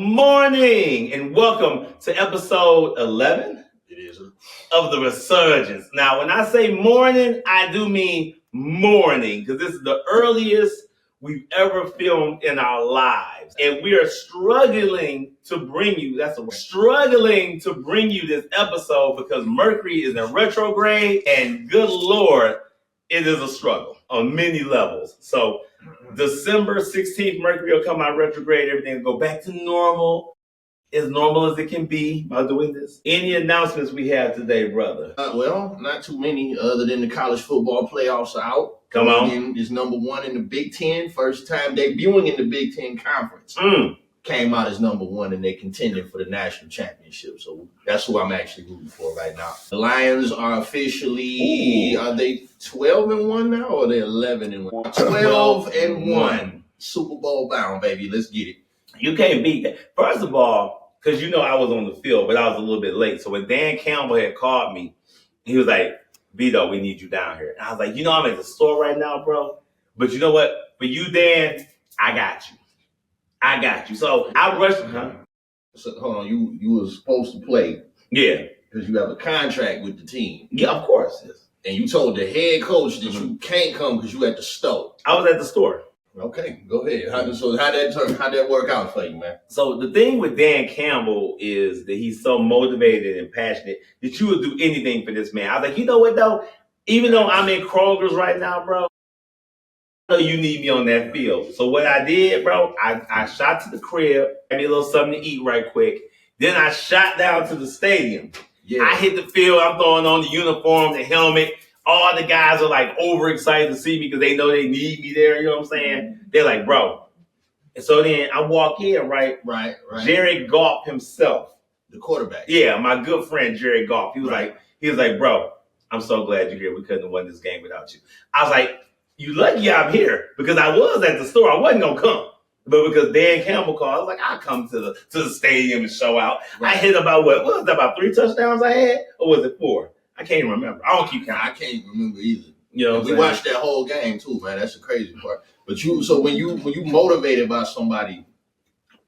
morning, and welcome to episode 11 It is of The Resurgence. Now, when I say morning, I do mean morning, because this is the earliest we've ever filmed in our lives. And we are struggling to bring you this episode because Mercury is in retrograde, and good Lord, it is a struggle on many levels. So December 16th, Mercury will come out retrograde. Everything will go back to normal as it can be by doing this. Any announcements we have today, brother? Well, not too many other than the college football playoffs are out. Come on. Oregon is number one in the Big Ten. First time debuting in the Big Ten Conference. Came out as number one, and they contended for the national championship. So that's who I'm actually rooting for right now. The Lions are officially, are they 12-1 now, or are they 11-1? 12-1. Super Bowl bound, baby. Let's get it. You can't beat that. First of all, because you know I was on the field, but I was a little bit late. So when Dan Campbell had called me, he was like, Vito, we need you down here. And I was like, I'm at the store right now, bro. But you know what? For you, Dan, I got you. So I rushed. So hold on, you were supposed to play. Yeah. Because you have a contract with the team. Yeah, of course. Yes. And you told the head coach that you can't come because you at the store. I was at the store. Okay, go ahead. How'd that work out for you, man? So the thing with Dan Campbell is that he's so motivated and passionate that you would do anything for this man. I was like, you know what though? Even though I'm in Kroger's right now, bro, I know you need me on that field. So what I did, bro, I shot to the crib, had me a little something to eat right quick. Then I shot down to the stadium. Yeah. I hit the field, I'm throwing on the uniform, the helmet. All the guys are like overexcited to see me because they know they need me there. You know what I'm saying? They're like, bro. And so then I walk in, right? Right. Jared Goff himself, the quarterback. Yeah, my good friend Jared Goff. He was like, bro, I'm so glad you're here. We couldn't have won this game without you. I was like, you lucky I'm here because I was at the store. I wasn't gonna come, but because Dan Campbell called, I was like, I'll come to the stadium and show out. Right. I hit about what was that? About 3 touchdowns I had, or was it 4? I can't even remember. I don't keep counting. I can't remember either. You know, we watched that whole game too, man. That's the crazy part. But so when you motivated by somebody,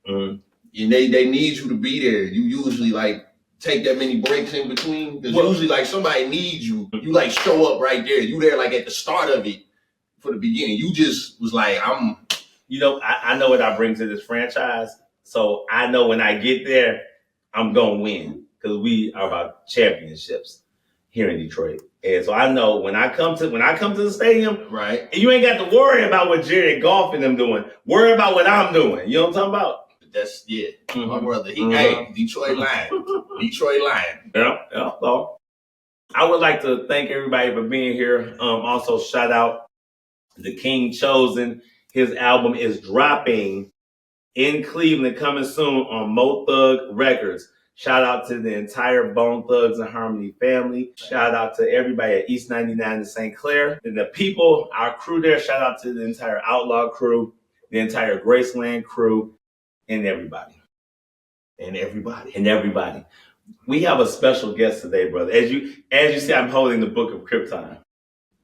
and they need you to be there, you usually like take that many breaks in between. Because usually like somebody needs you, you like show up right there. You there like at the start of it for the beginning. You just was like, I know what I bring to this franchise. So I know when I get there, I'm gonna win because we are about championships here in Detroit. And so I know when I come to the stadium, right, and you ain't got to worry about what Jared Goff and them doing. Worry about what I'm doing. You know what I'm talking about? That's my brother. Hey, Detroit Lion. Detroit Lion. Yeah. So I would like to thank everybody for being here. Also shout out the King Chosen. His album is dropping in Cleveland, coming soon on Mo Thug Records. Shout out to the entire Bone Thugs and Harmony family. Shout out to everybody at East 99 in St. Clair. And the people, our crew there, shout out to the entire Outlaw crew, the entire Graceland crew, and everybody. We have a special guest today, brother. As you see, I'm holding the Book of Krypton.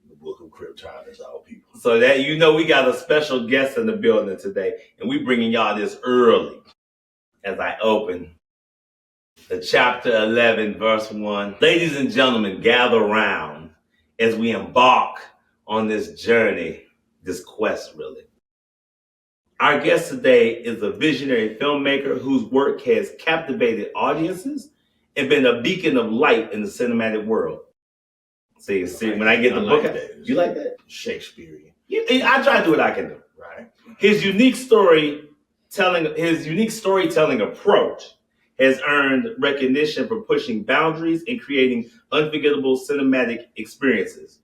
The Book of Krypton is our people. So that we got a special guest in the building today. And we bringing y'all this early as I open the chapter 11, verse 1. Ladies and gentlemen, gather round as we embark on this journey, this quest, really. Our guest today is a visionary filmmaker whose work has captivated audiences and been a beacon of light in the cinematic world. See, when I get the book, you like that? Shakespearean. I try to do what I can do. Right. His unique storytelling approach has earned recognition for pushing boundaries and creating unforgettable cinematic experiences.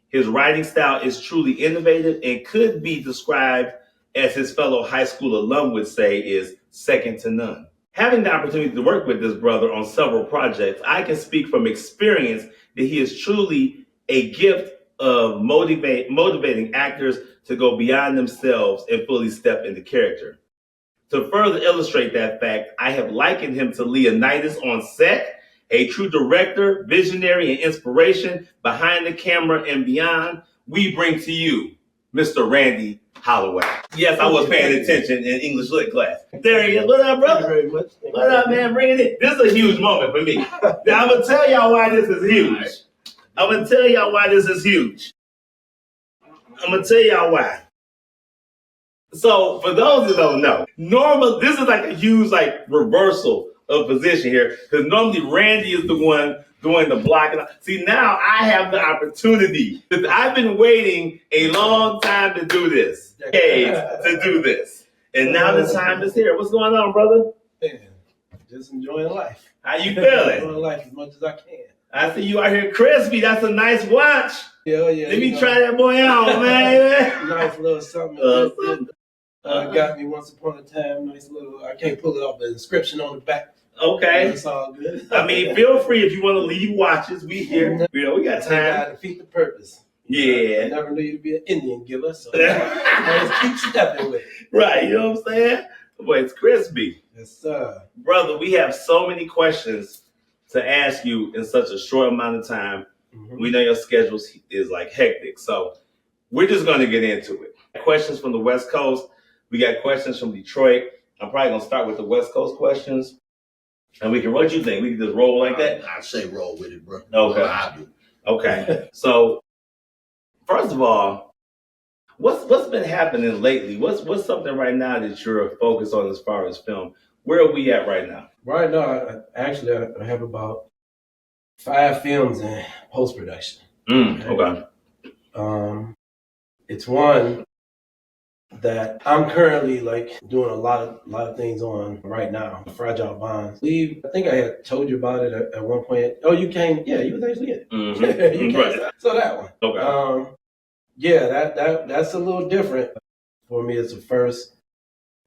His writing style is truly innovative and could be described, as his fellow high school alum would say, is second to none. Having the opportunity to work with this brother on several projects, I can speak from experience that he is truly a gift of motivating actors to go beyond themselves and fully step into character. To further illustrate that fact, I have likened him to Leonidas on set, a true director, visionary, and inspiration behind the camera and beyond. We bring to you Mr. Randy Holloway. Yes, I was paying attention in English lit class. There he is. What up, brother? Thank you very much. What up, man? Bring it in. This is a huge moment for me. Now, I'm going to tell y'all why this is huge. I'm going to tell y'all why this is huge. I'm going to tell y'all why. So, for those who don't know, this is like a huge reversal of position here, because normally Randy is the one doing the blocking. See, now I have the opportunity. I've been waiting a long time to do this. And now the time is here. What's going on, brother? Man, just enjoying life. How you feeling? Enjoying life as much as I can. I see you out here crispy. That's a nice watch. Yeah. Let me try that boy out, man. Nice little something. Got me once upon a time. Nice little, I can't pull it off, the inscription on the back. Okay. That's all good. I mean, feel free if you want to leave watches. We here. We got time. Defeat the purpose. Yeah. I never knew you'd be an Indian giver, so I just keep stepping with it. Right, you know what I'm saying? Boy, it's crispy. Yes, sir. Brother, we have so many questions to ask you in such a short amount of time. Mm-hmm. We know your schedule is hectic, so we're just going to get into it. Questions from the West Coast. We got questions from Detroit. I'm probably going to start with the West Coast questions. And what you think? We can just roll like that? I'd say roll with it, bro. Okay. Well, I do. Okay. So, first of all, what's been happening lately? What's something right now that you're focused on as far as film? Where are we at right now? Right now, I have about 5 films in post-production. Okay. It's one that I'm currently doing a lot of things on right now. Fragile Bonds. I think I had told you about it at one point. Oh, you came? Yeah, you was actually in it. Mm-hmm. You came. So that one. Okay. That's a little different for me. It's the first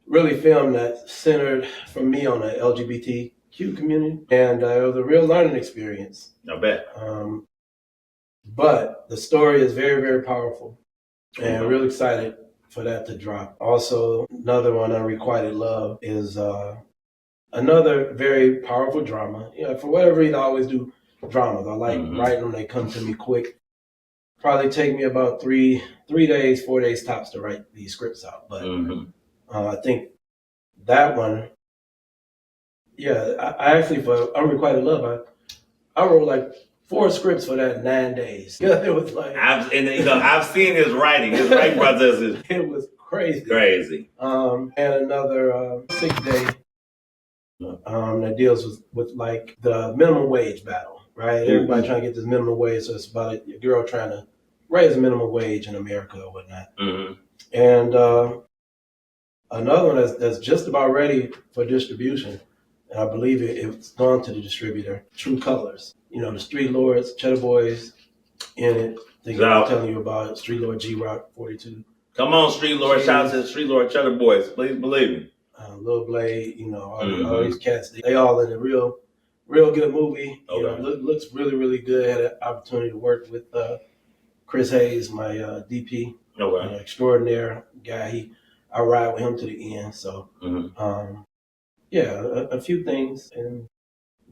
really film that's centered for me on the LGBTQ community, and it was a real learning experience. I bet. But the story is very, very powerful, and I'm real excited for that to drop. Also, another one, Unrequited Love, is another very powerful drama. For whatever reason, I always do dramas. I like writing them. They come to me quick. Probably take me about 3 days, 4 days tops to write these scripts out. But I think that one, I actually, for Unrequited Love, I wrote 4 scripts for that 9 days. It was I've seen his writing. His writing process is it was crazy. Crazy. And another 6 day that deals with the minimum wage battle, right? Mm-hmm. Everybody trying to get this minimum wage, so it's about a girl trying to raise the minimum wage in America or whatnot. Mm-hmm. And another one that's just about ready for distribution, and I believe it's gone to the distributor, True Colors. The Street Lords, Cheddar Boys in it. I think I'm telling you about it. Street Lord G-Rock 42. Come on, Street Lord. Shout out to the Street Lord Cheddar Boys. Please believe me. Lil Blade, all these cats. They all in a real good movie. Okay. Looks really, really good. Had an opportunity to work with Chris Hayes, my DP. Okay. Extraordinaire guy. I ride with him to the end. So, a few things and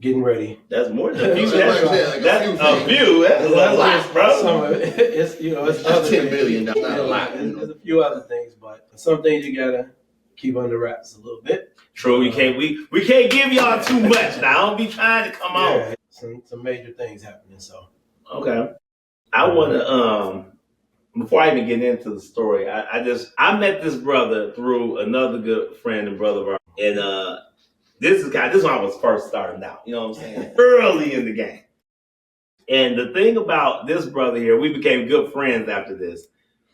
getting ready. That's more than a few. That's a few. That's a lot, bro. Some of it, it's that's $10 billion. That's not a lot. There's a few other things, but some things you gotta keep under wraps a little bit. True. You can't. We can't give y'all too much. Now, don't be trying to come on. Some major things happening. So okay. I want to before I even get into the story, I met this brother through another good friend and brother of ours, and this is when I was first starting out. You know what I'm saying? Early in the game. And the thing about this brother here, we became good friends after this,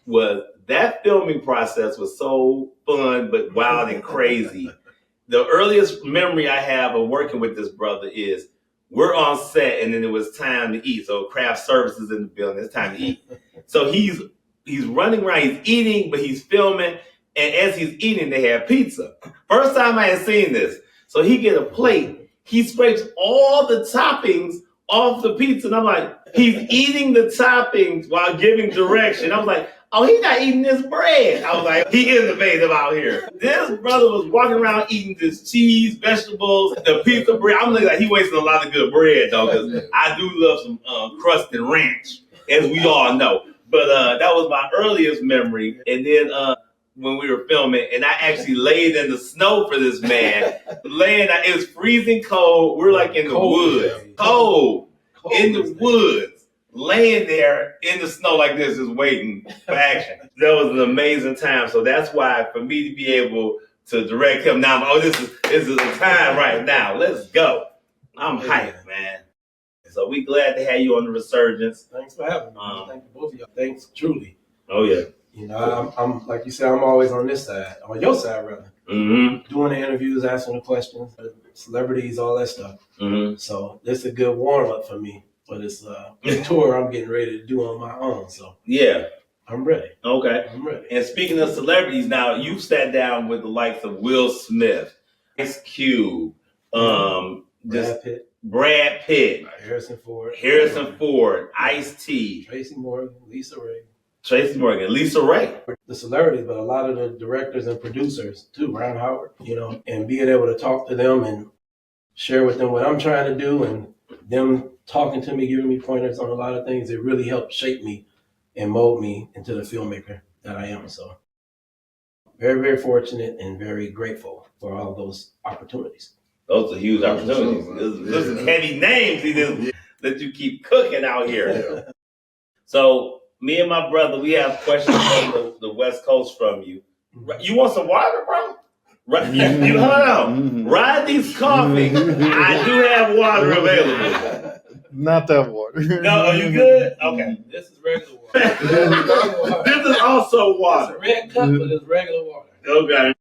was that filming process was so fun but wild and crazy. The earliest memory I have of working with this brother is we're on set and then it was time to eat. So craft services in the building, it's time to eat. So he's running around, he's eating, but he's filming. And as he's eating, they have pizza. First time I had seen this. So he get a plate, he scrapes all the toppings off the pizza. And I'm like, he's eating the toppings while giving direction. I was like, oh, he's not eating this bread. I was like, he innovative out here. This brother was walking around eating this cheese, vegetables, the pizza bread. I'm looking like he wasting a lot of good bread, though, because I do love some crust and ranch, as we all know. But that was my earliest memory. And then when we were filming, and I actually laid in the snow for this man. It was freezing cold. We're like in the woods. Cold in the woods. Laying there in the snow like this, just waiting for action. That was an amazing time. So that's why for me to be able to direct him now, this is the time right now. Let's go. I'm hyped, man. So we glad to have you on the Resurgence. Thanks for having me. Thank you both of y'all. Thanks, truly. Oh yeah. You know, I'm like you said, I'm always on this side, on your side rather. Mm-hmm. Doing the interviews, asking the questions, celebrities, all that stuff. Mm-hmm. So this is a good warm up for me for this tour I'm getting ready to do on my own. So yeah, I'm ready. Okay, I'm ready. And speaking of celebrities, now you've sat down with the likes of Will Smith, Ice Cube, Brad Pitt, Harrison Ford, Ice-T, Tracy Morgan, Lisa Ray. The celebrities, but a lot of the directors and producers too, Ron Howard, you know, and being able to talk to them and share with them what I'm trying to do and them talking to me, giving me pointers on a lot of things, it really helped shape me and mold me into the filmmaker that I am. So very, very fortunate and very grateful for all those opportunities. Those are huge opportunities. Those are heavy names that you keep cooking out here. So me and my brother, we have questions from the West Coast from you. You want some water, bro? You hold on. Ride these coffee. I do have water available. Not that water. No, are you good? Okay. This is regular water. This is also water. It's a red cup, but it's regular water. Okay.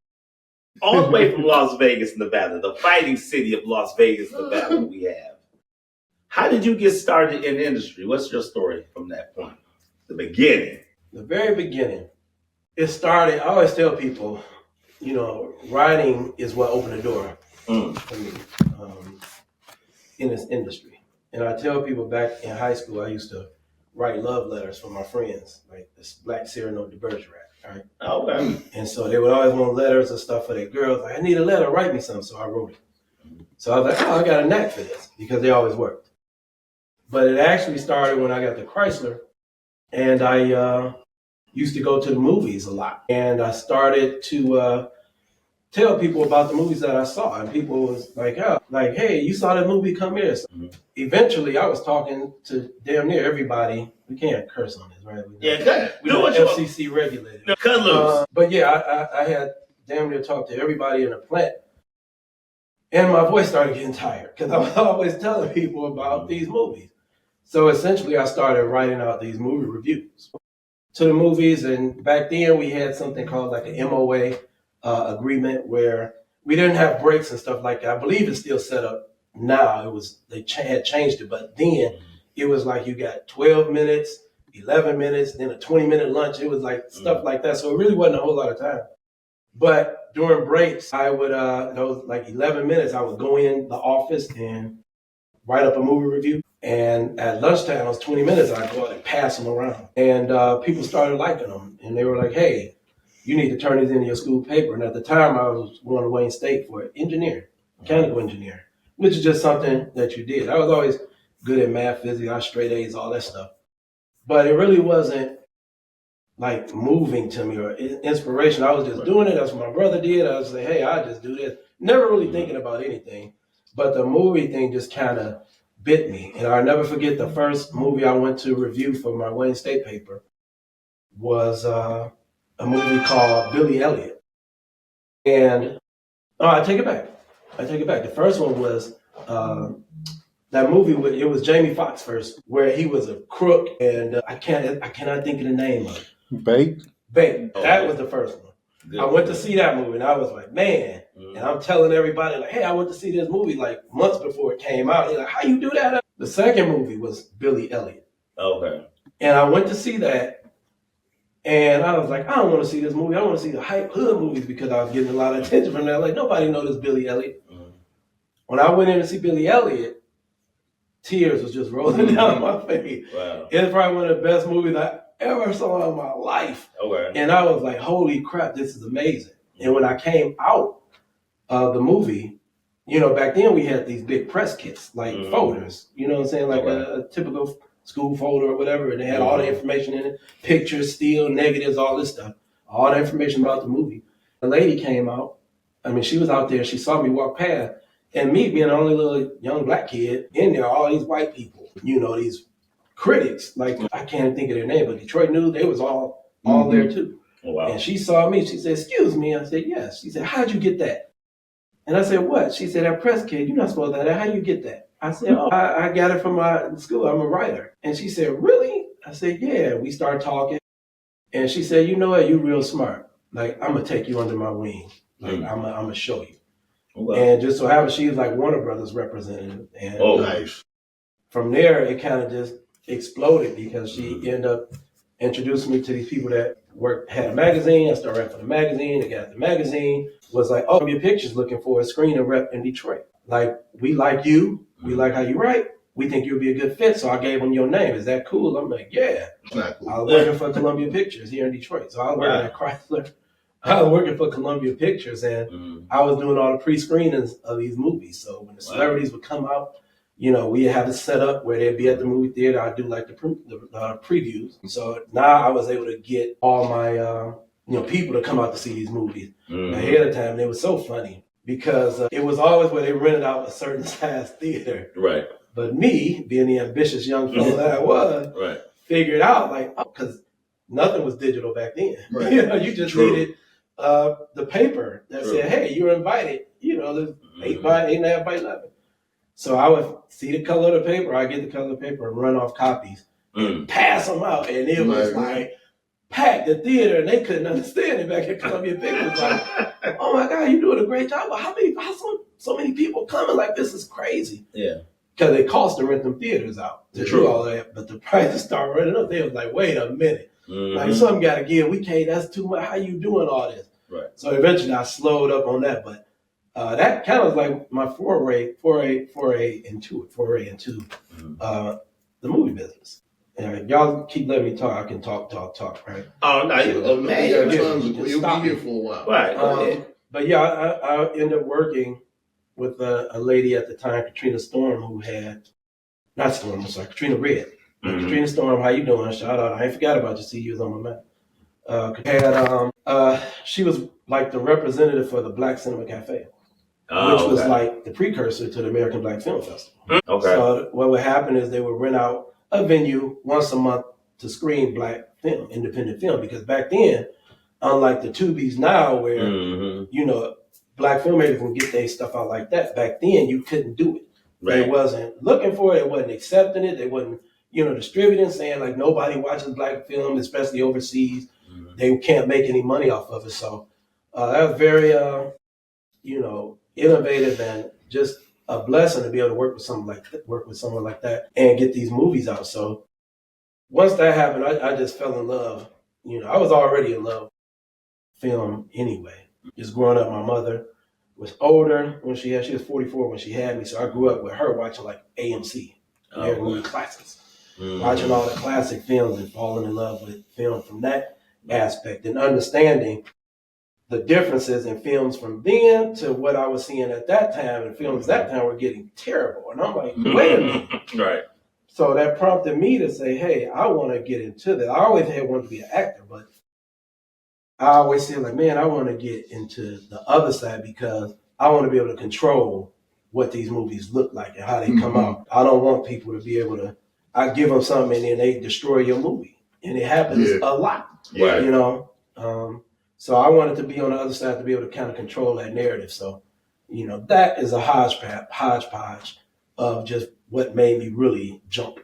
All the way from Las Vegas, Nevada, the fighting city of Las Vegas, Nevada, we have. How did you get started in the industry? What's your story from that point? The beginning. The very beginning. It started, I always tell people, you know, writing is what opened the door for me in this industry. And I tell people back in high school, I used to write love letters for my friends, like this Black Cyrano de Bergerac, right? Okay. And so they would always want letters and stuff for their girls. Like, I need a letter, write me something. So I wrote it. So I was like, oh, I got a knack for this because they always worked. But it actually started when I got to Chrysler and I used to go to the movies a lot. And I started to tell people about the movies that I saw. And people was like, oh, like, hey, you saw that movie, come here. So eventually I was talking to damn near everybody. We can't curse on this, right? We don't FCC regulated. No, cut loose. But yeah, I had damn near talked to everybody in the plant. And my voice started getting tired because I was always telling people about these movies. So essentially I started writing out these movie reviews to the movies. And back then we had something called like an MOA agreement where we didn't have breaks and stuff like that. I believe it's still set up now. They had changed it, but then it was like you got 12 minutes, 11 minutes, then a 20-minute lunch. It was like stuff like that. So it really wasn't a whole lot of time. But during breaks, I would, those like 11 minutes, I would go in the office and write up a movie review. And at lunchtime, those 20 minutes, I'd go out and pass them around. And people started liking them. And they were like, hey, you need to turn these into your school paper. And at the time, I was going to Wayne State for mechanical engineer, which is just something that you did. I was always good at math, physics, I was straight A's, all that stuff. But it really wasn't like moving to me or inspiration. I was just doing it. That's what my brother did. I was like, hey, I just do this. Never really thinking about anything. But the movie thing just kind of bit me. And I'll never forget the first movie I went to review for my Wayne State paper was a movie called Billy Elliot. And I take it back. The first one was that movie. It was Jamie Foxx first, where he was a crook, and I cannot think of the name of it. Bait. That was the first one. Good. I went to see that movie, and I was like, man. And I'm telling everybody, like, hey, I went to see this movie like months before it came out. He's like, how you do that? The second movie was Billy Elliot. Okay. And I went to see that, and I was like, I don't want to see this movie. I want to see the hype hood movies because I was getting a lot of attention from that. Like, nobody knows this Billy Elliot. When I went in to see Billy Elliot, tears was just rolling down my face. Wow. It's probably one of the best movies I ever saw in my life. Okay. And I was like, holy crap, this is amazing. And when I came out of the movie, you know, back then we had these big press kits, like folders, you know what I'm saying? Like a typical school folder or whatever, and they had all the information in it, pictures, still, negatives, all this stuff, all the information about the movie. The lady came out. I mean, she was out there. She saw me walk past, and me being the only little young black kid in there, all these white people, these critics, like I can't think of their name, but Detroit News, they was all there too. Oh, wow. And she saw me. She said, "Excuse me." I said, "Yes." She said, "How'd you get that?" And I said, "What?" She said, "That press kid, you're not supposed to have that. How you get that?" I said, "Oh, I got it from my school. I'm a writer." And she said, "Really?" I said, "Yeah." We started talking. And she said, "You know what? You're real smart. Like, I'm going to take you under my wing. Like, I'm going to show you." Wow. And just so happens she was like Warner Brothers representative. And Nice. From there, it kind of just exploded because she ended up introducing me to these people that had a magazine. I started writing for the magazine. They got the magazine. Was like, "Oh, your picture's looking for a screener rep in Detroit. Like, we like you. We like how you write. We think you'll be a good fit." So I gave them your name. "Is that cool?" I'm like, "Yeah." Not cool. I was working for Columbia Pictures here in Detroit. So I was working at Chrysler. I was working for Columbia Pictures, and I was doing all the pre-screenings of these movies. So when the celebrities would come out, we have it set up where they'd be at the movie theater. I'd do like the previews. So now I was able to get all my people to come out to see these movies ahead of time. And it was so funny because it was always where they rented out a certain size theater. Right. But me, being the ambitious young fellow that I was, figured out because nothing was digital back then. Right. You just needed the paper that said, "Hey, you're invited." There's 8.5 by 11. So I would see the color of the paper. I get the color of the paper and run off copies and pass them out, and it was like packed the theater, and they couldn't understand it back at Columbia Pictures. Like, "Oh my God, you're doing a great job! But how so many people coming? Like, this is crazy." Yeah. Because it cost to rent them theaters out to do all that, but the prices start running up. They was like, "Wait a minute, like something got to give. We can't. That's too much. How you doing all this?" Right. So eventually, I slowed up on that, but that kind of was like my foray into the movie business. Y'all keep letting me talk. I can talk, right? Oh no, You'll be here for a while, right? But yeah, I ended up working with a lady at the time, Katrina Storm, who had, not Storm, I'm sorry, Katrina Red. Katrina Storm, how you doing? Shout out. I ain't forgot about you. See, you was on my map. She was like the representative for the Black Cinema Cafe, which was like the precursor to the American Black Film Festival. Okay. So what would happen is they would rent out a venue once a month to screen black film, independent film, because back then, unlike the Tubies now, where black filmmakers can get their stuff out like that. Back then, you couldn't do it. Right. They wasn't looking for it. They wasn't accepting it. They wasn't, distributing, saying like nobody watches black film, especially overseas. They can't make any money off of it. So that was very, innovative and just a blessing to be able to work with someone like that and get these movies out. So once that happened, I just fell in love. I was already in love with film anyway. Just growing up, my mother was older when she was 44 when she had me. So I grew up with her watching like AMC, movie classics, watching all the classic films and falling in love with film from that aspect and understanding the differences in films from then to what I was seeing at that time. And films that time were getting terrible. And I'm like, wait a minute. Right. So that prompted me to say, hey, I want to get into that. I always had wanted to be an actor, but I always feel like, man, I want to get into the other side because I want to be able to control what these movies look like and how they come out. I don't want people to be able to, I give them something and then they destroy your movie. And it happens a lot, so I wanted to be on the other side to be able to kind of control that narrative. So, that is a hodgepodge of just what made me really jump.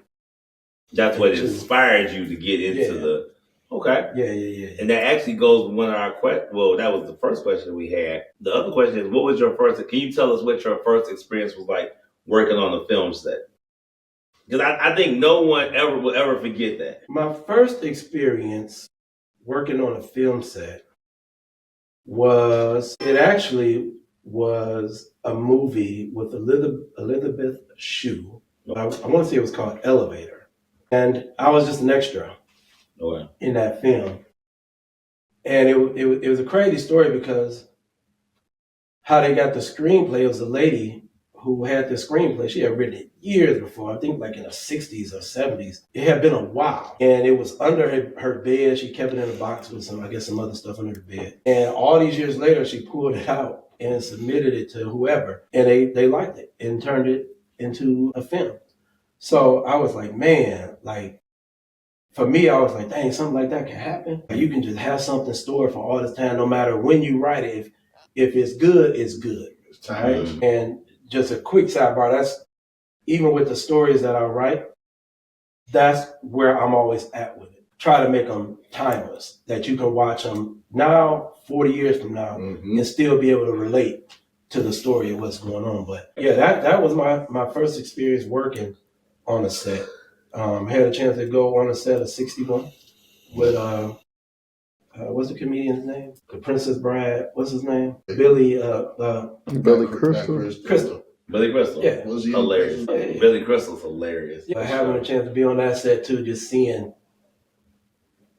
That's what inspired you to get into the... Okay. Yeah. And that actually goes with one of our questions. Well, that was the first question we had. The other question is, what was your first... Can you tell us what your first experience was like working on the film set? Because I think no one will ever forget that. My first experience working on a film set was a movie with Elizabeth Shue. I want to say it was called Elevator. And I was just an extra in that film. And it was a crazy story because how they got the screenplay was a lady who had the screenplay. She had written it years before, I think like in the 60s or 70s. It had been a while. And it was under her bed. She kept it in a box with some other stuff under her bed. And all these years later, she pulled it out and submitted it to whoever. And they liked it and turned it into a film. So I was like, man, like, for me, I was like, dang, something like that can happen. You can just have something stored for all this time, no matter when you write it. If it's good, it's good. Right? And just a quick sidebar, that's even with the stories that I write, that's where I'm always at with it. Try to make them timeless, that you can watch them now, 40 years from now, and still be able to relate to the story of what's going on. But yeah, that was my first experience working on a set. Had a chance to go on a set of 61 with what's the comedian's name? The Princess Bride. What's his name? Billy Crystal. Billy Crystal. Yeah. Was he Hilarious. Yeah. Billy Crystal's hilarious. Yeah, having a chance to be on that set too, just seeing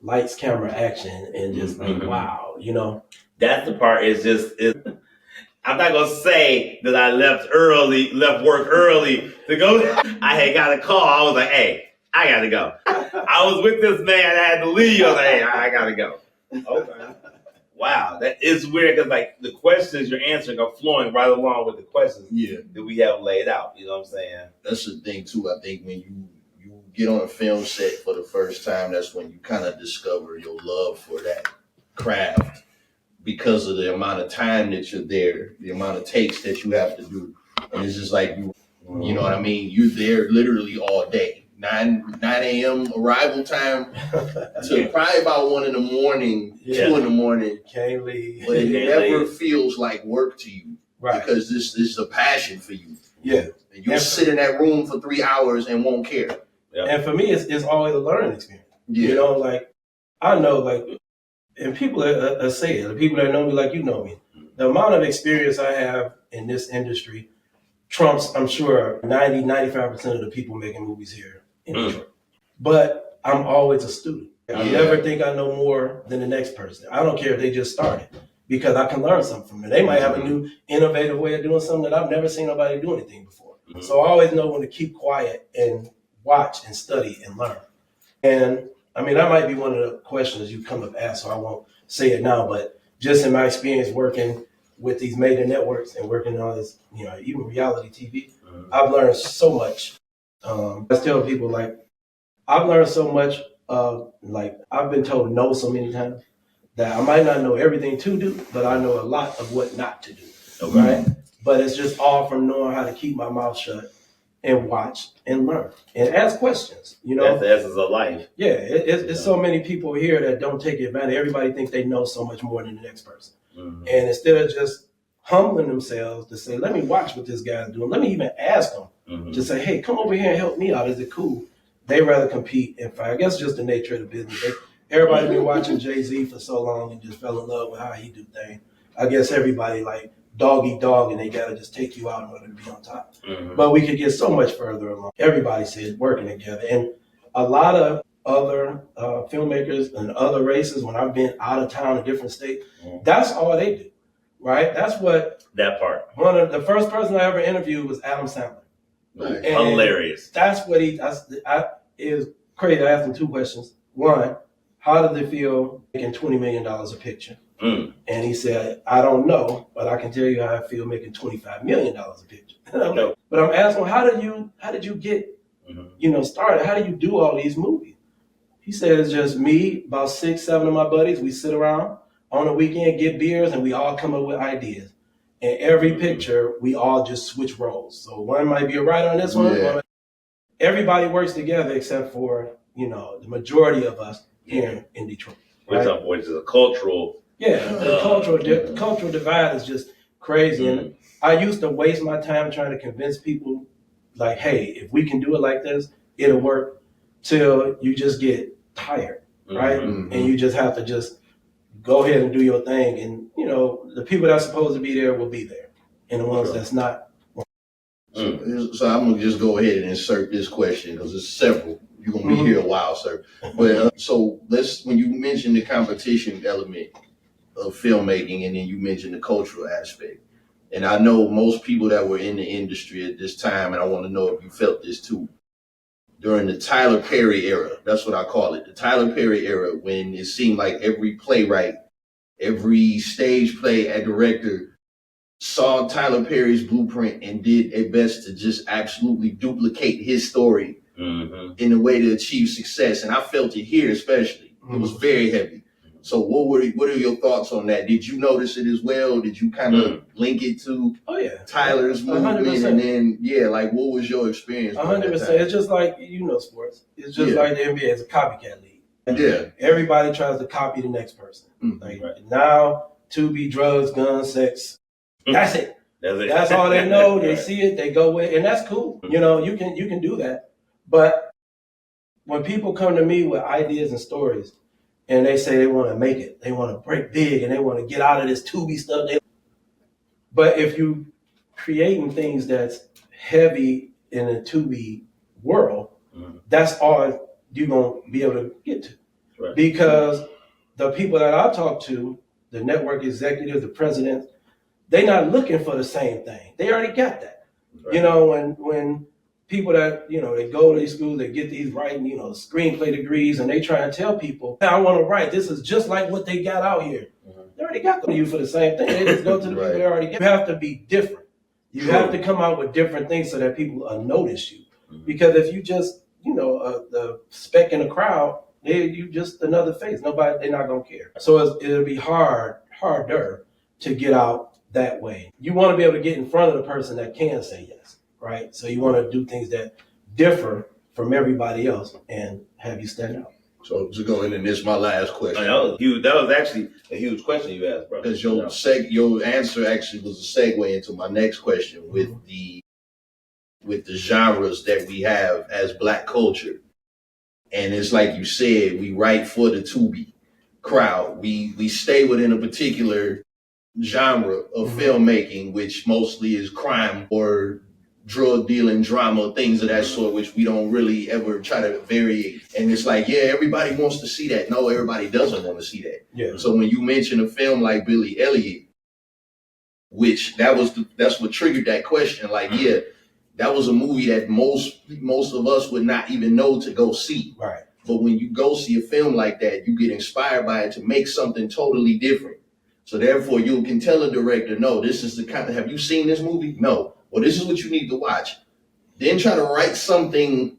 lights, camera, action, and just like, wow, you know. That's the part. I'm not gonna say that I left work early to go. I had got a call. I was like, hey, I gotta go. I was with this man. I had to leave. I was like, hey, I gotta go. Okay. Wow, that is weird because like the questions you're answering are flowing right along with the questions that we have laid out. You know what I'm saying? That's the thing too. I think when you get on a film set for the first time, that's when you kind of discover your love for that craft because of the amount of time that you're there, the amount of takes that you have to do, and it's just like you know what I mean. You're there literally all day. 9 a.m. arrival time to probably about 1 a.m, 2 a.m. Can't leave. But it never feels like work to you, right? Because this is a passion for you. Yeah, and you'll sit in that room for 3 hours and won't care. Yeah. And for me, it's always a learning experience. Yeah. You know, like I know, like, and people say it. The people that know me, like you know me, the amount of experience I have in this industry trumps, I'm sure, 95% of the people making movies here in Detroit. But I'm always a student. I never think I know more than the next person. I don't care if they just started, because I can learn something from them. They might have a new innovative way of doing something that I've never seen nobody do anything before. So I always know when to keep quiet and watch and study and learn. And I mean, that might be one of the questions you come up ask, so I won't say it now, but just in my experience working with these major networks and working on this, you know, even reality TV, I've learned so much. I tell people, like, I've learned so much like, I've been told no so many times that I might not know everything to do, but I know a lot of what not to do, right? But it's just all from knowing how to keep my mouth shut and watch and learn and ask questions, you know? That's the essence of life. Yeah, it's so many people here that don't take advantage. Everybody thinks they know so much more than the next person. And instead of just humbling themselves to say, let me watch what this guy's doing, let me even ask them to say, hey, come over here and help me out. Is it cool? They rather compete and fight. I guess just the nature of the business. Everybody been watching Jay-Z for so long and just fell in love with how he do things. I guess everybody like dog eat dog and they gotta just take you out in order to be on top. But we could get so much further along. Everybody said working together. And a lot of other filmmakers and other races, when I've been out of town in different states, that's all they do, right? That's what that part. One of the first person I ever interviewed was Adam Sandler. Right. Hilarious. That's what it was crazy. I asked him 2 questions. One, how did it feel making $20 million a picture? And he said, I don't know, but I can tell you how I feel making $25 million a picture. And I'm like, but I'm asking him, how did you get, you know, started? How do you do all these movies? He said, it's just me, about 6, 7 of my buddies. We sit around on the weekend, get beers, and we all come up with ideas. And every picture, we all just switch roles. So one might be a writer on this one. Everybody works together except for, you know, the majority of us here in Detroit. Right? Which is a cultural. The cultural divide is just crazy. And I used to waste my time trying to convince people, like, hey, if we can do it like this, it'll work, till you just get tired, right? And you just have to just go ahead and do your thing. And, you know, the people that's supposed to be there will be there. And the ones that's not. So I'm going to just go ahead and insert this question because there's several. You're going to be here a while, sir. But so when you mentioned the competition element of filmmaking and then you mentioned the cultural aspect, And I know most people that were in the industry at this time, and I want to know if you felt this too. During the Tyler Perry era, that's what I call it, the Tyler Perry era, when it seemed like every playwright, every stage play director saw Tyler Perry's blueprint and did their best to just absolutely duplicate his story in a way to achieve success. And I felt it here especially. It was very heavy. So what are your thoughts on that? Did you notice it as well? Did you kind of link it to Tyler's movement? 100%. And then, like, what was your experience? 100%. It's just like, sports. It's just like the NBA. It's a copycat league. Yeah. Everybody tries to copy the next person. Like now, Tubi, drugs, guns, sex. That's it. That's all they know. They see it. They go with it. And that's cool. You can do that. But when people come to me with ideas and stories, and they say they want to make it, they want to break big, and they want to get out of this Tubi stuff. But if you creating things that's heavy in a Tubi world, that's all you're going to be able to get to. Right. Because the people that I talk to, the network executives, the presidents, they're not looking for the same thing. They already got that. Right. When people that, they go to these schools, they get these writing, screenplay degrees, and they try and tell people, I want to write. This is just like what they got out here. They already got you for the same thing. They just go to the people they already get. You have to be different. You have to come out with different things so that people notice you. Because if you just, the speck in the crowd, you just another face. They're not going to care. So it'll be harder to get out that way. You want to be able to get in front of the person that can say yes. Right? So you want to do things that differ from everybody else and have you stand out. So to go in, and this is my last question. That was actually a huge question you asked, bro. Because your answer actually was a segue into my next question with the genres that we have as Black culture. And it's like you said, we write for the Tubi crowd. We stay within a particular genre of filmmaking, which mostly is crime or drug dealing, drama, things of that sort, which we don't really ever try to vary. And it's like, everybody wants to see that. No, everybody doesn't want to see that. Yeah. So when you mention a film like Billy Elliot, which that's what triggered that question. Like, that was a movie that most of us would not even know to go see. Right. But when you go see a film like that, you get inspired by it to make something totally different. So therefore, you can tell a director, no, this is the kind of, have you seen this movie? No. Well, this is what you need to watch. Then try to write something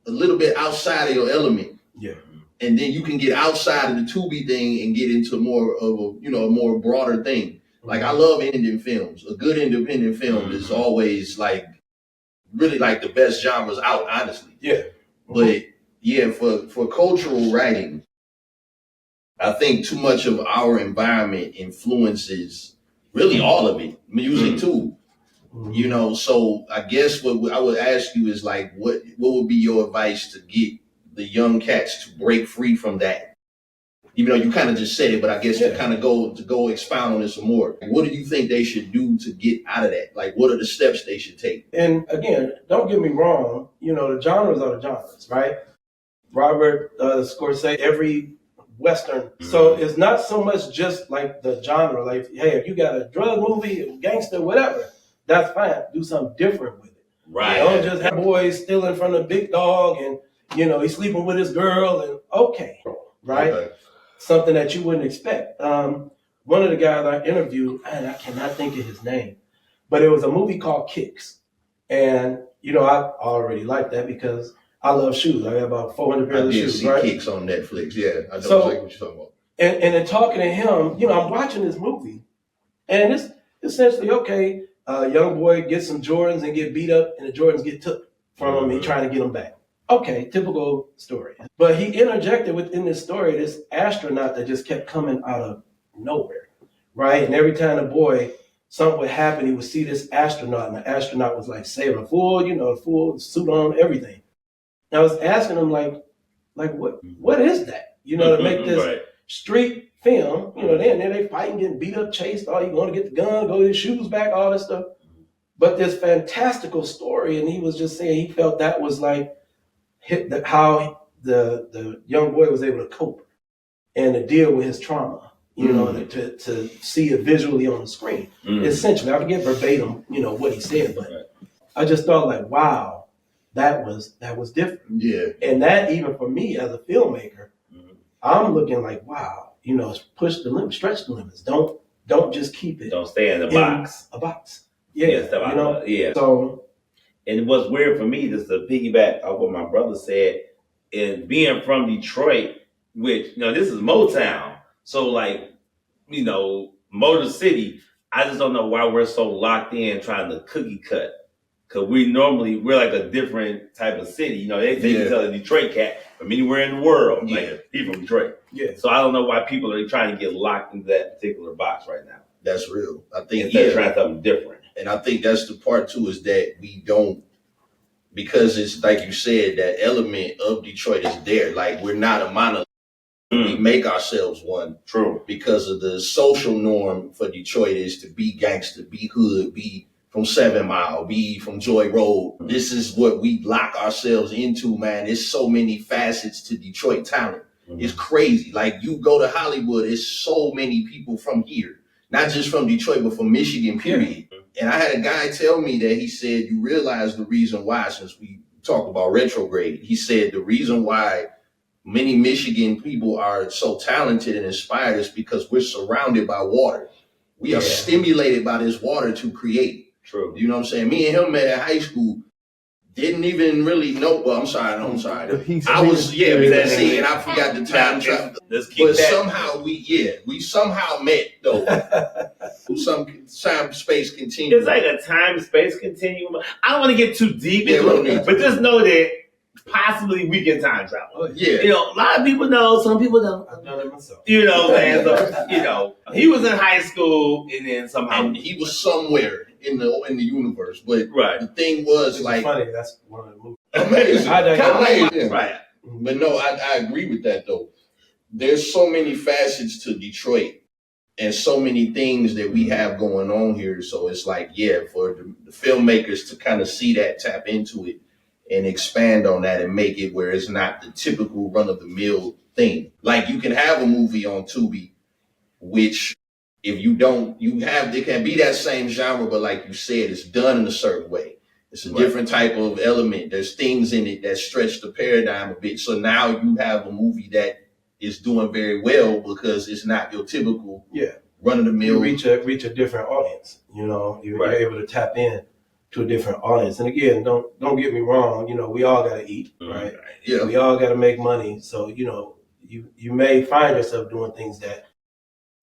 a little bit outside of your element. Yeah. And then you can get outside of the Tubi thing and get into more of a more broader thing. Like, I love independent films. A good independent film is always like really like the best genres out, honestly. Yeah. But for cultural writing, I think too much of our environment influences really all of it. Music too. So I guess what I would ask you is like, what would be your advice to get the young cats to break free from that? Even though you kind of just said it, but I guess to kind of go expound on it some more. What do you think they should do to get out of that? Like, what are the steps they should take? And again, don't get me wrong. The genres are the genres, right? Robert Scorsese, every Western. So it's not so much just like the genre. Like, hey, if you got a drug movie, a gangster, whatever, that's fine. Do something different with it. Right. Don't just have boys stealing from the big dog and, he's sleeping with his girl and right? Okay. Something that you wouldn't expect. One of the guys I interviewed, and I cannot think of his name, but it was a movie called Kicks. And, I already like that because I love shoes. I got about 400 pairs of shoes, right? Kicks on Netflix. Yeah, I know exactly what you're talking about. And in talking to him, I'm watching this movie, and it's essentially, a young boy gets some Jordans and get beat up, and the Jordans get took from him. He trying to get them back. Okay, typical story. But he interjected within this story this astronaut that just kept coming out of nowhere, right? And every time the boy, something would happen, he would see this astronaut, and the astronaut was like saving a full suit on, everything. And I was asking him, like what is that? To make this street film, then they fighting, getting beat up, chased, you going to get the gun, go get his shoes back, all this stuff. But this fantastical story, and he was just saying he felt that was like how the young boy was able to cope and to deal with his trauma, you know, to see it visually on the screen. Essentially, I forget verbatim, you know, what he said, but I just thought like, wow, that was different. Yeah. And that even for me as a filmmaker, I'm looking like, wow, you know, push the limits, stretch the limits. Don't just keep it. Don't stay in the box. A box. Yeah. You know? Yeah. So, and what's weird for me, just to piggyback off what my brother said, is being from Detroit, which, you know, this is Motown. So, like, you know, Motor City, I just don't know why we're so locked in trying to cookie cut. Because we're like a different type of city. You know, they say you tell a Detroit cat from anywhere in the world. Like, he's from Detroit. Yeah. So I don't know why people are trying to get locked into that particular box right now. That's real. I think instead of trying something different. And I think that's the part too, is that we don't, because it's like you said, that element of Detroit is there. Like, we're not a monolith. We make ourselves one. True. Because of the social norm for Detroit is to be gangster, be hood, be from 7 Mile, be from Joy Road. This is what we lock ourselves into, man. There's so many facets to Detroit talent. It's crazy. Like, you go to Hollywood, it's so many people from here. Not just from Detroit, but from Michigan, period. And I had a guy tell me that he said, you realize the reason why, since we talk about retrograde, he said the reason why many Michigan people are so talented and inspired is because we're surrounded by water. We are stimulated by this water to create. True. You know what I'm saying? Me and him met at high school. Didn't even really know. Well, I'm sorry. I was, and I forgot the time travel. But somehow we somehow met, though. Some time space continuum. It's like a time space continuum. I don't want to get too deep into it, but just know that possibly we can time travel. Yeah. You know, a lot of people know, some people don't. I've done it myself. You know what I'm saying? So, you know, he was in high school and then somehow. And he was somewhere in the universe. But the thing was, like, funny, that's one of the movies. Amazing. Amazing. Right. But no, I agree with that, though. There's so many facets to Detroit and so many things that we have going on here. So it's like, for the filmmakers to kind of see that, tap into it, and expand on that and make it where it's not the typical run-of-the-mill thing. Like, you can have a movie on Tubi, which if you don't, it can be that same genre, but like you said, it's done in a certain way. It's a different type of element. There's things in it that stretch the paradigm a bit. So now you have a movie that is doing very well because it's not your typical run-of-the-mill. You reach a different audience. You know, you're able to tap in to a different audience. And again, don't get me wrong. You know, we all got to eat, right? Yeah. We all got to make money. So, you know, you may find yourself doing things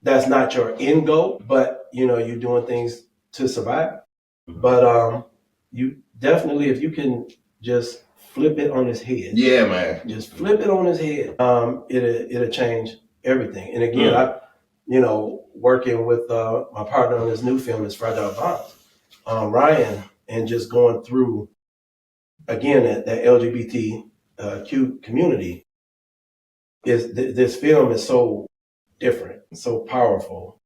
that's not your end goal, but, you know, you're doing things to survive. But you definitely, if you can just flip it on his head. Yeah, man. Just flip it on his head. It'll change everything. And again, I, you know, working with my partner on this new film is Fragile Bonds, Ryan, and just going through, again, that LGBTQ community, this film is so different, so powerful.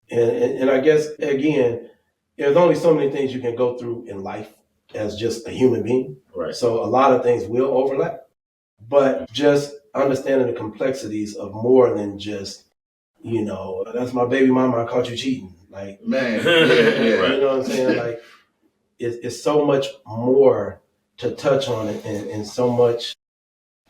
And I guess, again, there's only so many things you can go through in life as just a human being. Right. So a lot of things will overlap, but just understanding the complexities of more than just, you know, that's my baby mama, I caught you cheating. Like, man, you know what I'm saying? Like, it's so much more to touch on it, and so much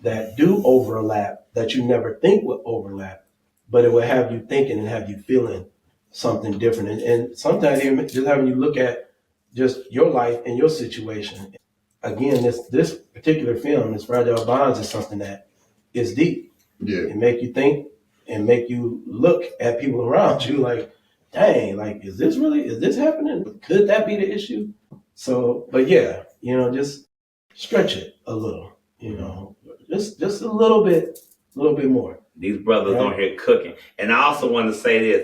that do overlap that you never think would overlap, but it will have you thinking and have you feeling something different. And sometimes even just having you look at just your life and your situation. Again, this particular film, this Fragile Bonds, is something that is deep. Yeah. It make you think and make you look at people around you like, dang, like, is this happening? Could that be the issue? So, but yeah, you know, just stretch it a little, you know, just a little bit more. These brothers on here cooking. And I also want to say this,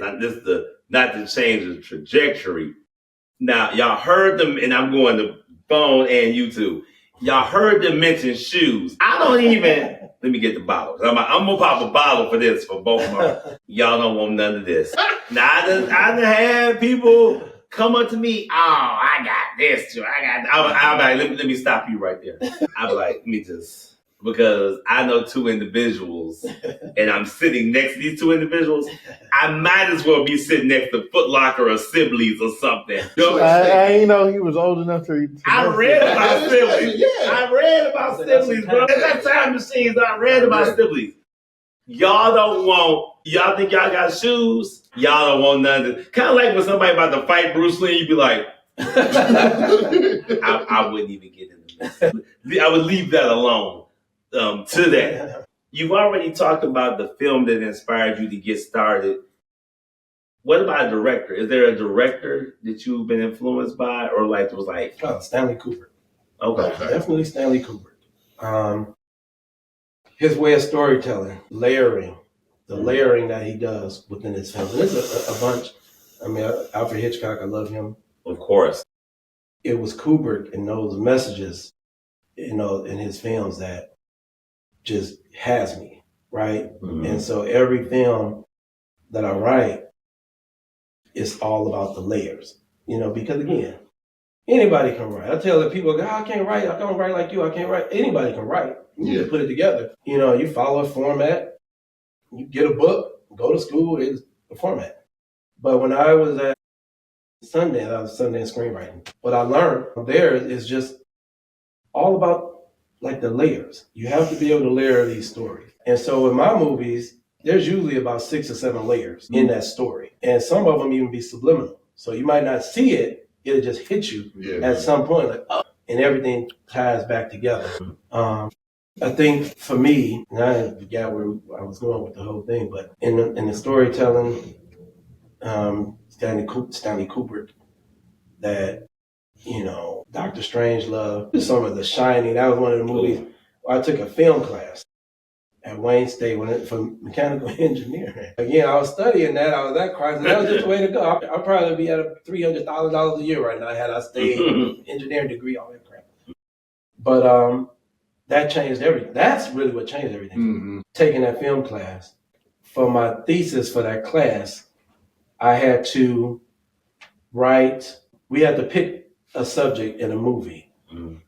not to change the trajectory. Now, y'all heard them, and I'm going to phone and YouTube. Y'all heard them mention shoes. I don't even, let me get the bottles. I'm going to pop a bottle for this, for both of them. Y'all don't want none of this. Now, I done had people come up to me, oh, I got this too. I'm like, let me stop you right there. I'm like, let me just because I know two individuals and I'm sitting next to these two individuals, I might as well be sitting next to Foot Locker or Sibley's or something. I ain't know he was old enough to I read about Sibley's. Yeah. I read about Sibley's, bro. That's time machines. I read about Sibley's. Y'all think y'all got shoes? Y'all don't want nothing. Kind of like when somebody about to fight Bruce Lee, you'd be like, I wouldn't even get in the mess. I would leave that alone. To that. You've already talked about the film that inspired you to get started. What about a director? Is there a director that you've been influenced by, or like it was like Stanley Kubrick? Okay, definitely Stanley Kubrick. His way of storytelling, layering, the layering that he does within his films. And there's a bunch. I mean, Alfred Hitchcock, I love him. Of course. It was Kubrick and those messages, in his films that just has me, right? Mm-hmm. And so every film that I write is all about the layers, because again, anybody can write. I tell the people, I can't write. I don't write like you. I can't write. Anybody can write. You put it together. You follow a format. You get a book, go to school. It's a format. But when I was at Sundance, I was Sundance screenwriting. What I learned there is just all about like the layers. You have to be able to layer these stories. And so in my movies, there's usually about 6 or 7 layers in that story. And some of them even be subliminal. So you might not see it. It'll just hit you at some point, like, oh, and everything ties back together. I think for me, and I forgot where I was going with the whole thing, but in the storytelling, Stanley Kubrick, that, Dr. Strangelove, some of The Shining, that was one of the movies. I took a film class at Wayne State for mechanical engineering. Again, I was studying that. I was at Christ, and that was just the way to go. I'd probably be at $300,000 a year right now had I stayed engineering degree, all that crap. But that changed everything. That's really what changed everything. Mm-hmm. Taking that film class, for my thesis for that class, I had to write. We had to pick a subject in a movie,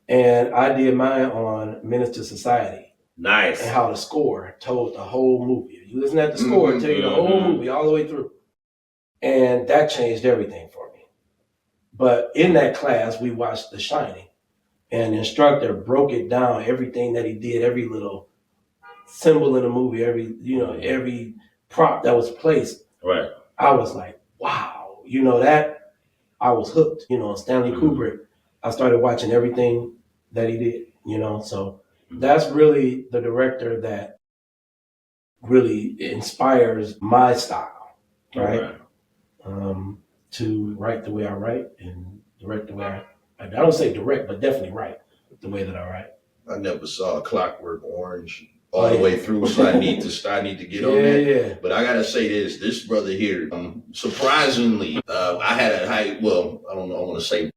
and I did mine on Menace to Society. Nice. And how the score told the whole movie. You listen at the score, it tell you the whole movie all the way through. And that changed everything for me. But in that class, we watched The Shining. And the instructor broke it down, everything that he did, every little symbol in the movie, every prop that was placed. Right. I was like, wow, that I was hooked. Stanley Kubrick, I started watching everything that he did, so that's really the director that really inspires my style, right? To write the way I write and direct the way I don't say direct, but definitely write the way that I write. I never saw Clockwork Orange all the way through, so I need to get on that. Yeah. But I gotta say this brother here, surprisingly, I had a high. Well, I don't know. I want to say.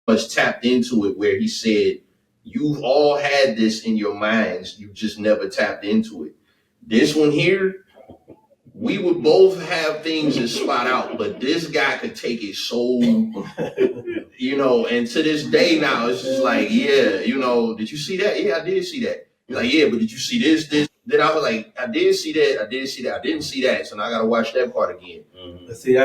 Much tapped into it where he said, you've all had this in your minds, you just never tapped into it. This one here, we would both have things to spot out, but this guy could take it so, and to this day now, it's just like, did you see that? Yeah, I did see that. You're like, yeah, but did you see this? Then I was like, I did see that, I didn't see that, so now I gotta watch that part again. Mm-hmm. See,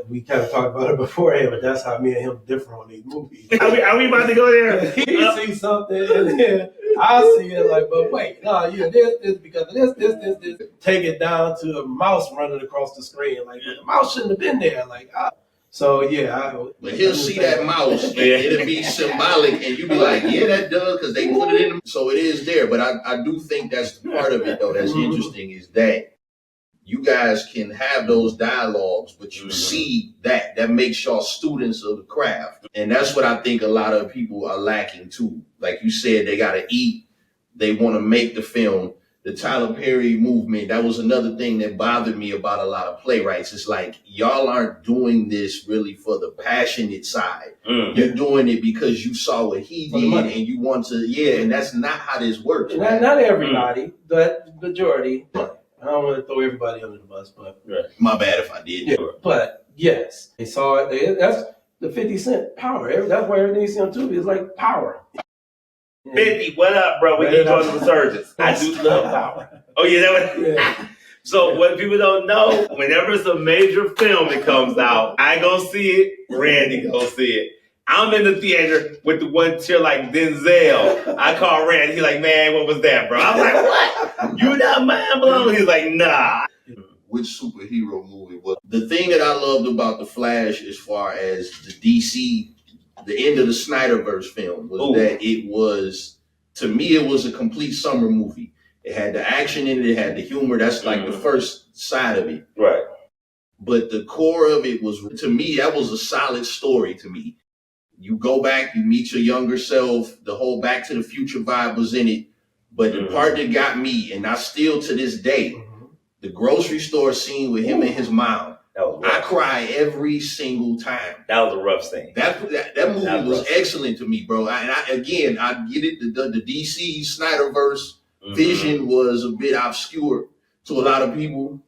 we kind of talked about it beforehand, but that's how me and him differ on these movies. Are we about to go there? He sees something, and then I see it like, but wait, no, this because of this. Take it down to a mouse running across the screen. Like, the mouse shouldn't have been there. Like, but he'll see that mouse, and it'll be symbolic, and you'll be like, yeah, that does, because they put it in. So it is there, but I do think that's part of it, though. That's interesting, is that you guys can have those dialogues, but you see that makes y'all students of the craft. And that's what I think a lot of people are lacking too. Like you said, they got to eat. They want to make the film. the Tyler Perry movement, that was another thing that bothered me about a lot of playwrights. It's like, y'all aren't doing this really for the passionate side. You're doing it because you saw what he did and you want to, and that's not how this works. Not everybody, but majority. I don't want to throw everybody under the bus, but my bad if I did. Yeah, but yes, they saw it. That's the 50 Cent power. That's why everything you see on TV is like power. 50, what up, bro? We need you on the resurgence. I do love power. Oh, yeah, that was. So what people don't know, whenever it's a major film that comes out, I go see it, Randy go see it. I'm in the theater with the one cheer like Denzel. I call Randy, he's like, man, what was that, bro? I'm like, what? You not mind blown? He's like, nah. Which superhero movie was the thing that I loved about The Flash as far as the DC, the end of the Snyderverse film was that it was, to me, it was a complete summer movie. It had the action in it, it had the humor. That's like the first side of it. Right. But the core of it was, to me, that was a solid story to me. You go back, you meet your younger self, the whole Back to the Future vibe was in it. But the part that got me, and I still to this day, the grocery store scene with him and his mom, I cry every single time. That was a rough scene. That movie was excellent to me, bro. And I get it. The DC Snyderverse vision was a bit obscure to a lot of people.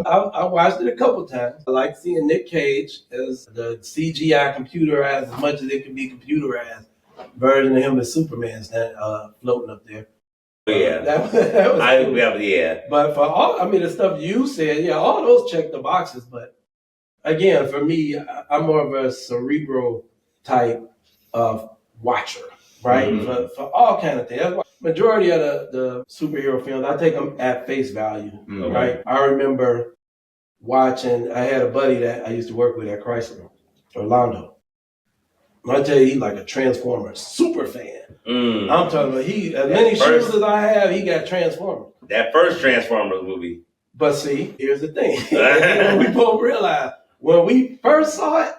I watched it a couple times. I like seeing Nick Cage as the CGI computerized, as much as it can be computerized, version of him as Superman floating up there. Yeah. That was yeah. But for all, the stuff you said, all those check the boxes. But again, for me, I'm more of a cerebral type of watcher, right? For all kind of things. That's why majority of the superhero films, I take them at face value, right? I remember watching, I had a buddy that I used to work with at Chrysler, Orlando. I tell you, he's like a Transformers super fan. I'm talking about as many shoes as I have, he got Transformers. That first Transformers movie. But see, here's the thing. We both realized when we first saw it,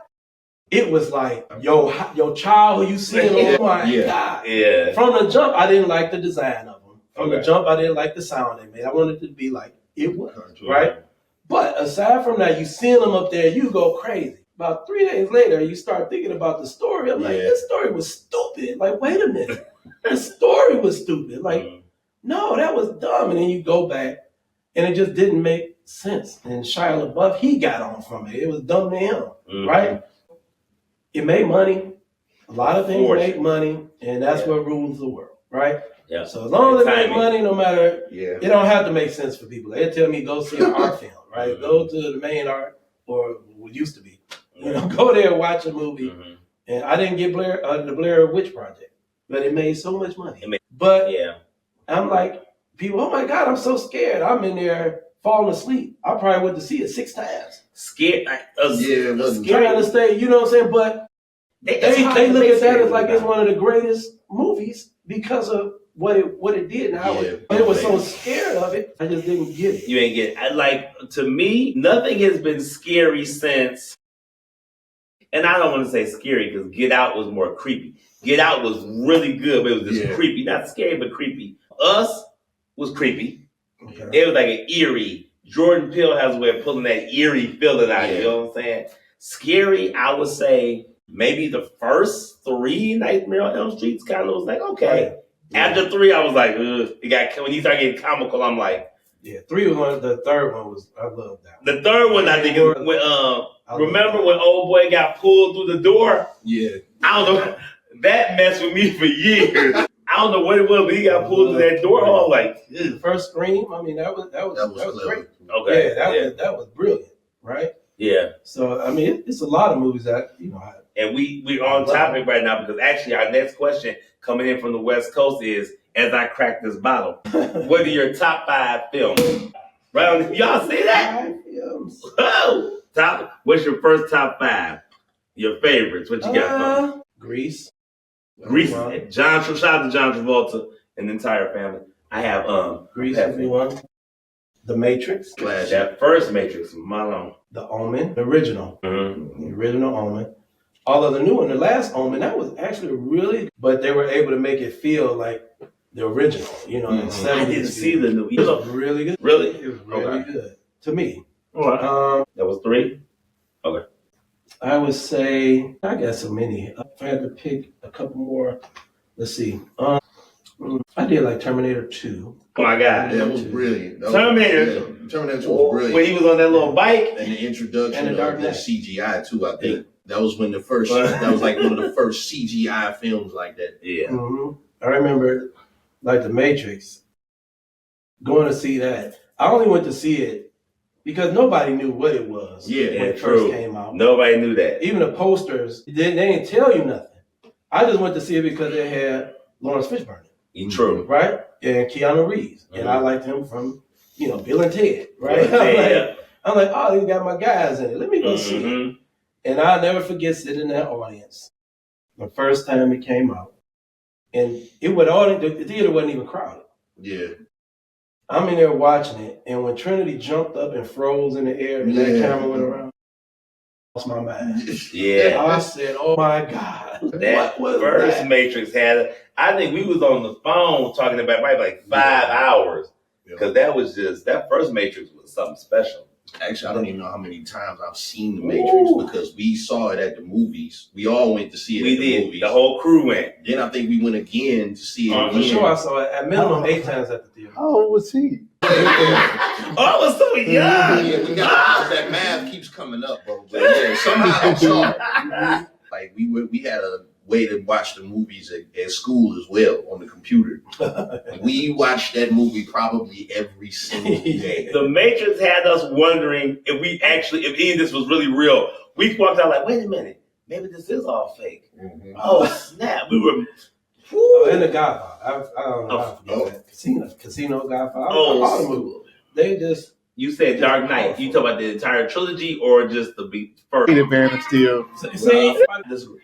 it was like, your child who you see, oh my God. Yeah. From the jump, I didn't like the design of them. From the jump, I didn't like the sound they made. I wanted it to be like it was, right? But aside from that, you seeing them up there, you go crazy. About 3 days later, you start thinking about the story. I'm like, this story was stupid. Like, wait a minute. The story was stupid. Like, no, that was dumb. And then you go back, and it just didn't make sense. And Shia LaBeouf, he got on from it. It was dumb to him, right? It made money. A lot of things make money, and that's what rules the world, right? Yeah. So as long as they make money, no matter, it don't have to make sense for people. They tell me go see an art film, right? Go to the main art, or what used to be. Go there and watch a movie. And I didn't get the Blair Witch Project, but it made so much money. But I'm like, people, oh my God, I'm so scared. I'm in there falling asleep. I probably went to see it 6 times. Scared? Trying to stay, you know what I'm saying? But they look at that as like it's one of the greatest movies because of what it did and how it was so scared of it. I just didn't get it. You ain't get it. To me, nothing has been scary since, and I don't want to say scary because Get Out was more creepy. Get Out was really good, but it was just creepy. Not scary, but creepy. Us was creepy. Okay. It was like an eerie. Jordan Peele has a way of pulling that eerie feeling out of you. You know what I'm saying? Scary, I would say maybe the first 3 Nightmare on Elm Streets kind of was like, okay. Yeah. After 3, I was like, ugh. When you start getting comical, I'm like, 3 was one. The third one was, I love that one. The third one, I think, is when, remember when old boy got pulled through the door? Yeah. I don't know. That messed with me for years. I don't know what it was, but he got pulled through that door. I was like, the first Scream, that was great. Okay. That was brilliant, right? Yeah. So, it's a lot of movies that, and we're on topic right now because actually our next question coming in from the West Coast is, as I crack this bottle, what are your top 5 films? Right? Y'all see that? 5 films. Oh, what's your first top 5? Your favorites? What you got? Grease. Shout out to John Travolta and the entire family. I have Grease, everyone. The Matrix. That first Matrix, Malone. The Omen, the original. Mm-hmm. The original Omen. All of the new one, the last Omen, that was actually really, but they were able to make it feel like the original, you know, in the 70s. I didn't see the new. It was really good. Really? It was really good to me. All right. That was 3? Okay. I would say, I got so many. If I had to pick a couple more, let's see. I did like Terminator 2. Oh my God. That was brilliant. Terminator 2 was brilliant. When he was on that little bike. And the introduction And the of the CGI too, I think. That was when that was like one of the first CGI films like that. Yeah. Mm-hmm. I remember like The Matrix, going to see that. I only went to see it because nobody knew what it was when it first came out. Nobody knew that. Even the posters, they didn't tell you nothing. I just went to see it because they had Lawrence Fishburne. True. Right? And Keanu Reeves. And I liked him from, Bill and Ted, right? I'm like, oh, they got my guys in it. Let me go see it. And I'll never forget sitting in that audience the first time it came out. And the theater wasn't even crowded. Yeah. I'm in there watching it, and when Trinity jumped up and froze in the air and that camera went around, I lost my mind. Yeah. I said, oh my God. That first Matrix I think we was on the phone talking about probably like 5 hours. Because that first Matrix was something special. Actually, I don't even know how many times I've seen The Matrix because we saw it at the movies. We all went to see it the movies. The whole crew went. Then I think we went again to see it again. For sure, I saw it at minimum 8 times at the theater. How old was he? I was so young. Yeah, that math keeps coming up, bro. But yeah, somehow I saw it. Like we had a way to watch the movies at school as well on the computer. We watched that movie probably every single day. The Matrix had us wondering if any of this was really real. We walked out like, wait a minute, maybe this is all fake. Oh snap! We were. And The Godfather. I don't know how to forget that. Casino Godfather. All the movies. They just. You said Dark Knight. You talk about the entire trilogy or just the first? The Man of Steel. I disagree.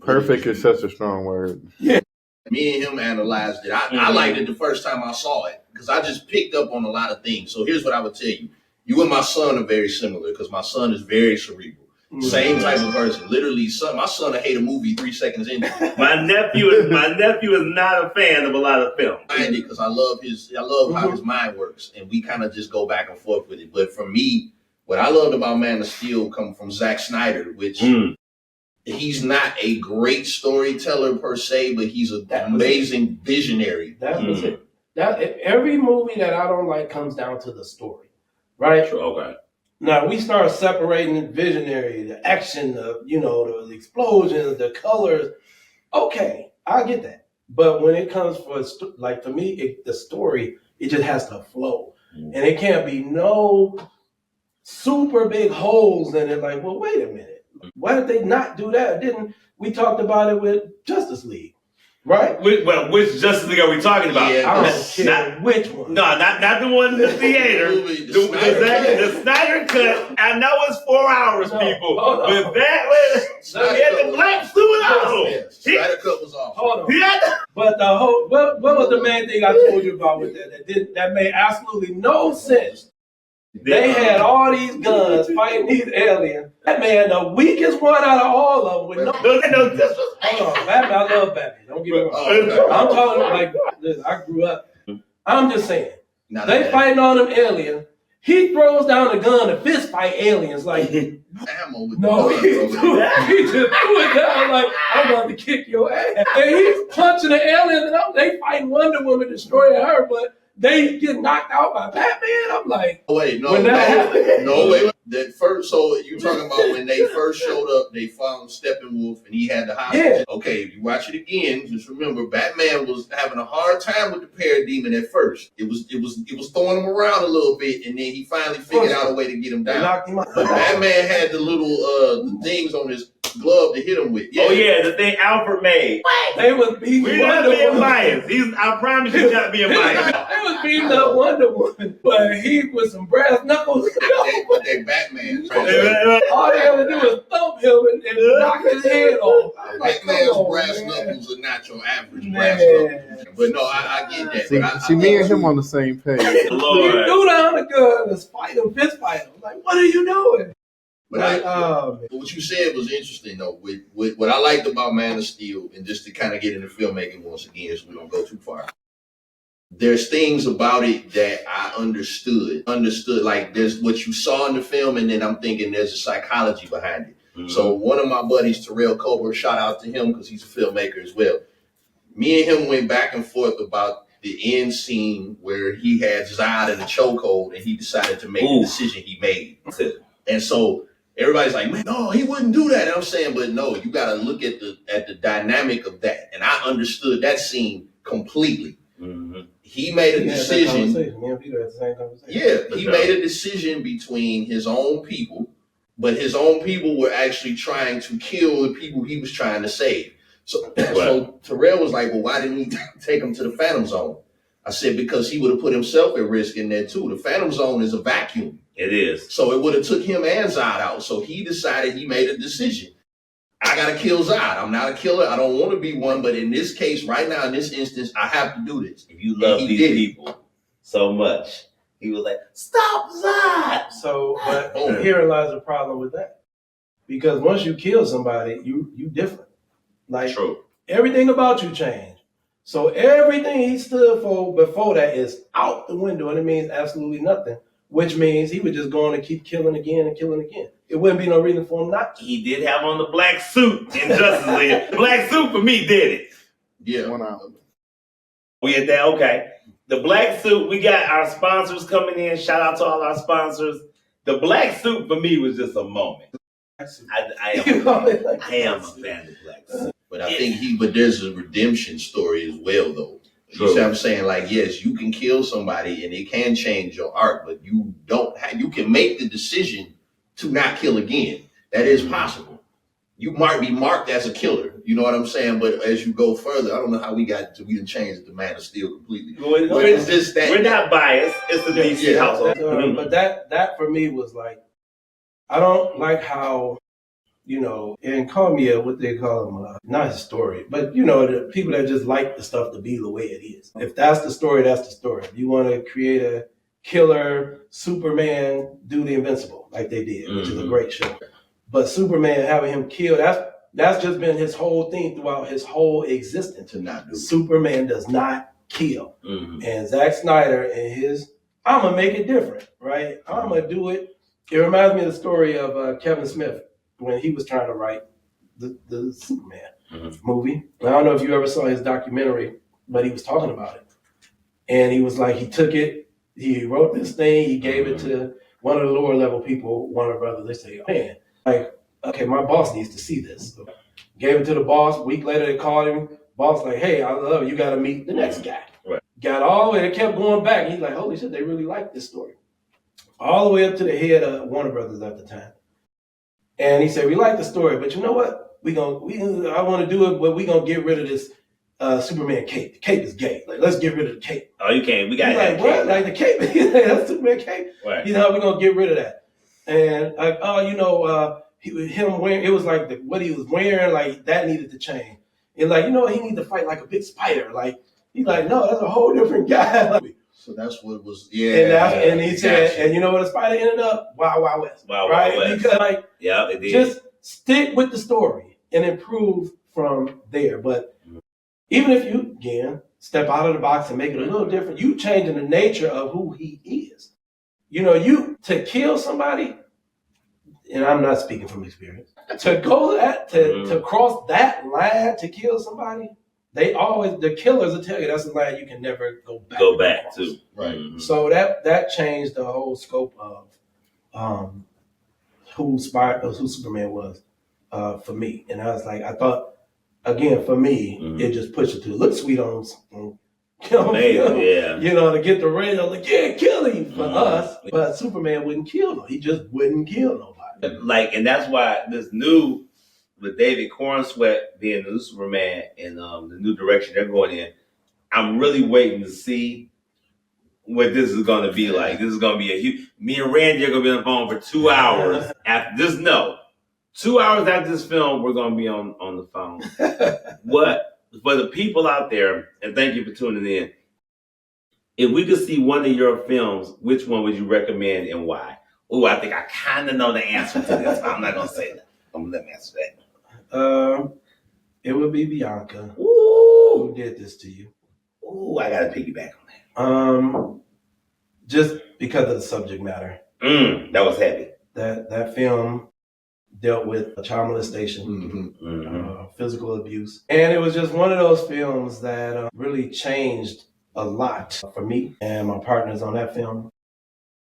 Perfect is such a strong word. Yeah. Me and him analyzed it. I liked it the first time I saw it because I just picked up on a lot of things. So here's what I would tell you. You and my son are very similar because my son is very cerebral. Same type of person. Literally, my son will hate a movie 3 seconds into it. My nephew is not a fan of a lot of films. Because I love how his mind works, and we kind of just go back and forth with it. But for me, what I loved about Man of Steel come from Zack Snyder, which he's not a great storyteller per se, but he's an amazing visionary. That was it. Every movie that I don't like comes down to the story, right? True. Okay. Now we start separating the visionary, the action, the explosions, the colors. Okay, I get that. But when it comes for me, the story, it just has to flow, and it can't be no super big holes in it. Like, well, wait a minute, why did they not do that? We talked about it with Justice League? Right? Which Justice League are we talking about? Yeah, I don't care which one. No, not the one in the theater. The Snyder cut. I know it's 4 hours, people. But that was he had the black suit on. Snyder cut was off. Hold on. But the whole what was the main thing I told you about with that made absolutely no sense. They had all these guns fighting these aliens. That man, the weakest one out of all of them, with no. Hold on, Batman. I love Batman. Don't get me wrong. I'm talking like this. I grew up. I'm just saying. They fighting all them aliens. He throws down the gun to fist fight aliens. Like, no, he just threw it down like, I'm about to kick your ass. And he's punching the aliens, and they fighting Wonder Woman, destroying her, but they get knocked out by Batman. I'm like, wait. That first, so you talking about when they first showed up, they found Steppenwolf and he had the hostage. Yeah. Okay, if you watch it again, just remember Batman was having a hard time with the Parademon at first. It was throwing him around a little bit, and then he finally figured out a way to get him down. Knocked him out. But Batman had the little the things on his glove to hit him with. Yeah. Oh yeah, the thing Alfred made. They was beating. We're not being biased. I promise you, not being biased. They was beating up Wonder Woman, but he with some brass knuckles. But they Batman. All they had to do was thump him and knock his head off. Batman's brass knuckles are not your average brass knuckles. But no, I get that. See, me and him on the same page. Lord. You threw down the gun and fist fight him. Like, what are you doing? But what you said was interesting, though. With what I liked about Man of Steel, and just to kind of get into filmmaking once again, so we don't go too far. there's things about it that I understood. Like there's what you saw in the film, and then I'm thinking there's a psychology behind it. Mm-hmm. So one of my buddies, Terrell Colbert, shout out to him because he's a filmmaker as well. Me and him went back and forth about the end scene where he had Zod in the chokehold and he decided to make the decision he made. And so everybody's like, man, no, he wouldn't do that. And I'm saying, but no, you got to look at the dynamic of that. And I understood that scene completely. Mm-hmm. He made a decision. Me and Vito had the same conversation. Yeah, he made a decision between his own people, but his own people were actually trying to kill the people he was trying to save. So Terrell was like, well, why didn't he take him to the Phantom Zone? I said, because he would have put himself at risk in there too. The Phantom Zone is a vacuum. It is. So it would have took him and Zod out. So he decided, he made a decision. I got to kill Zod. I'm not a killer. I don't want to be one. But in this case, right now, in this instance, I have to do this. If you love these people so much, he was like, stop Zod. So, but herein lies the problem with that. Because once you kill somebody, you different. Like, true. Everything about you changed. So everything he stood for before that is out the window, and it means absolutely nothing. Which means he would just go on and keep killing again and killing again. It wouldn't be no reason for him not to. He did have on the black suit in Justice League. Black suit for me did it. Yeah. 1 hour. We had that. Okay. The black suit, we got our sponsors coming in. Shout out to all our sponsors. The black suit for me was just a moment. I am a fan of black suit. But I think but there's a redemption story as well, though. True. You see what I'm saying? Like, yes, you can kill somebody and it can change your art, but you can make the decision to not kill again. That is possible. You might be marked as a killer. You know what I'm saying? But as you go further, I don't know how we didn't change the Man of Steel completely. We're not biased. It's the DC household. But that for me was like, I don't like how, and call me what they call them, not historian, but the people that just like the stuff to be the way it is. If that's the story, that's the story. If you want to create a killer Superman, do the Invincible like they did, which is a great show. But Superman, having him killed, that's just been his whole thing throughout his whole existence. To not do. Superman does not kill. And Zack Snyder and I'm gonna make it different, right? I'm gonna do it. It reminds me of the story of Kevin Smith when he was trying to write the Superman movie. I don't know if you ever saw his documentary, but he was talking about it. And he was like, he took it, he wrote this thing, he gave it to one of the lower level people, Warner Brothers. They say, man, like, okay, my boss needs to see this. So gave it to the boss. A week later, they called him. Boss like, hey, I love you. You got to meet the next guy. Right. Got all the way. They kept going back. He's like, holy shit, they really like this story. All the way up to the head of Warner Brothers at the time. And he said, we like the story, but you know what? I want to do it, but we're going to get rid of this Superman cape. The cape is gay. Like, let's get rid of the cape. Oh, you can't. We got like, what? Like, the cape? That's Superman cape? Right. We're going to get rid of that. And like, him wearing, it was like what he was wearing, like that needed to change. And like, he needed to fight like a big spider. Like, he's like, no, that's a whole different guy. So that's what it was. Yeah. And he said, and you know what the spider ended up? Wild Wild West. Wild right? West. Because like, yeah, it did. Just stick with the story and improve from there. But even if you, again, step out of the box and make it a little different, you changing the nature of who he is. You to kill somebody, and I'm not speaking from experience, to go to cross that line to kill somebody, the killers will tell you that's a line you can never go back to. Right. So that changed the whole scope of who Superman was for me. And I was like, I thought, again, for me, it just pushed it to look sweet on to get the ring, like, yeah, kill him for us. But Superman wouldn't kill him. He just wouldn't kill nobody. Like, and that's why this new, with David Cornsweet being the new Superman and the new direction they're going in, I'm really waiting to see what this is going to be like. This is going to be a huge. Me and Randy are going to be on the phone for 2 hours after this. No, 2 hours after this film, we're going to be on the phone. What? For the people out there, and thank you for tuning in, if we could see one of your films, which one would you recommend and why? Oh, I think I kind of know the answer to this. I'm not going to say that. I'm going to let me answer that. It would be Bianca. Ooh. Who did this to you? Ooh, I gotta piggyback Just because of the subject matter. on that. That was heavy. That film dealt with child molestation, physical abuse, and it was just one of those films that really changed a lot for me and my partners on that film,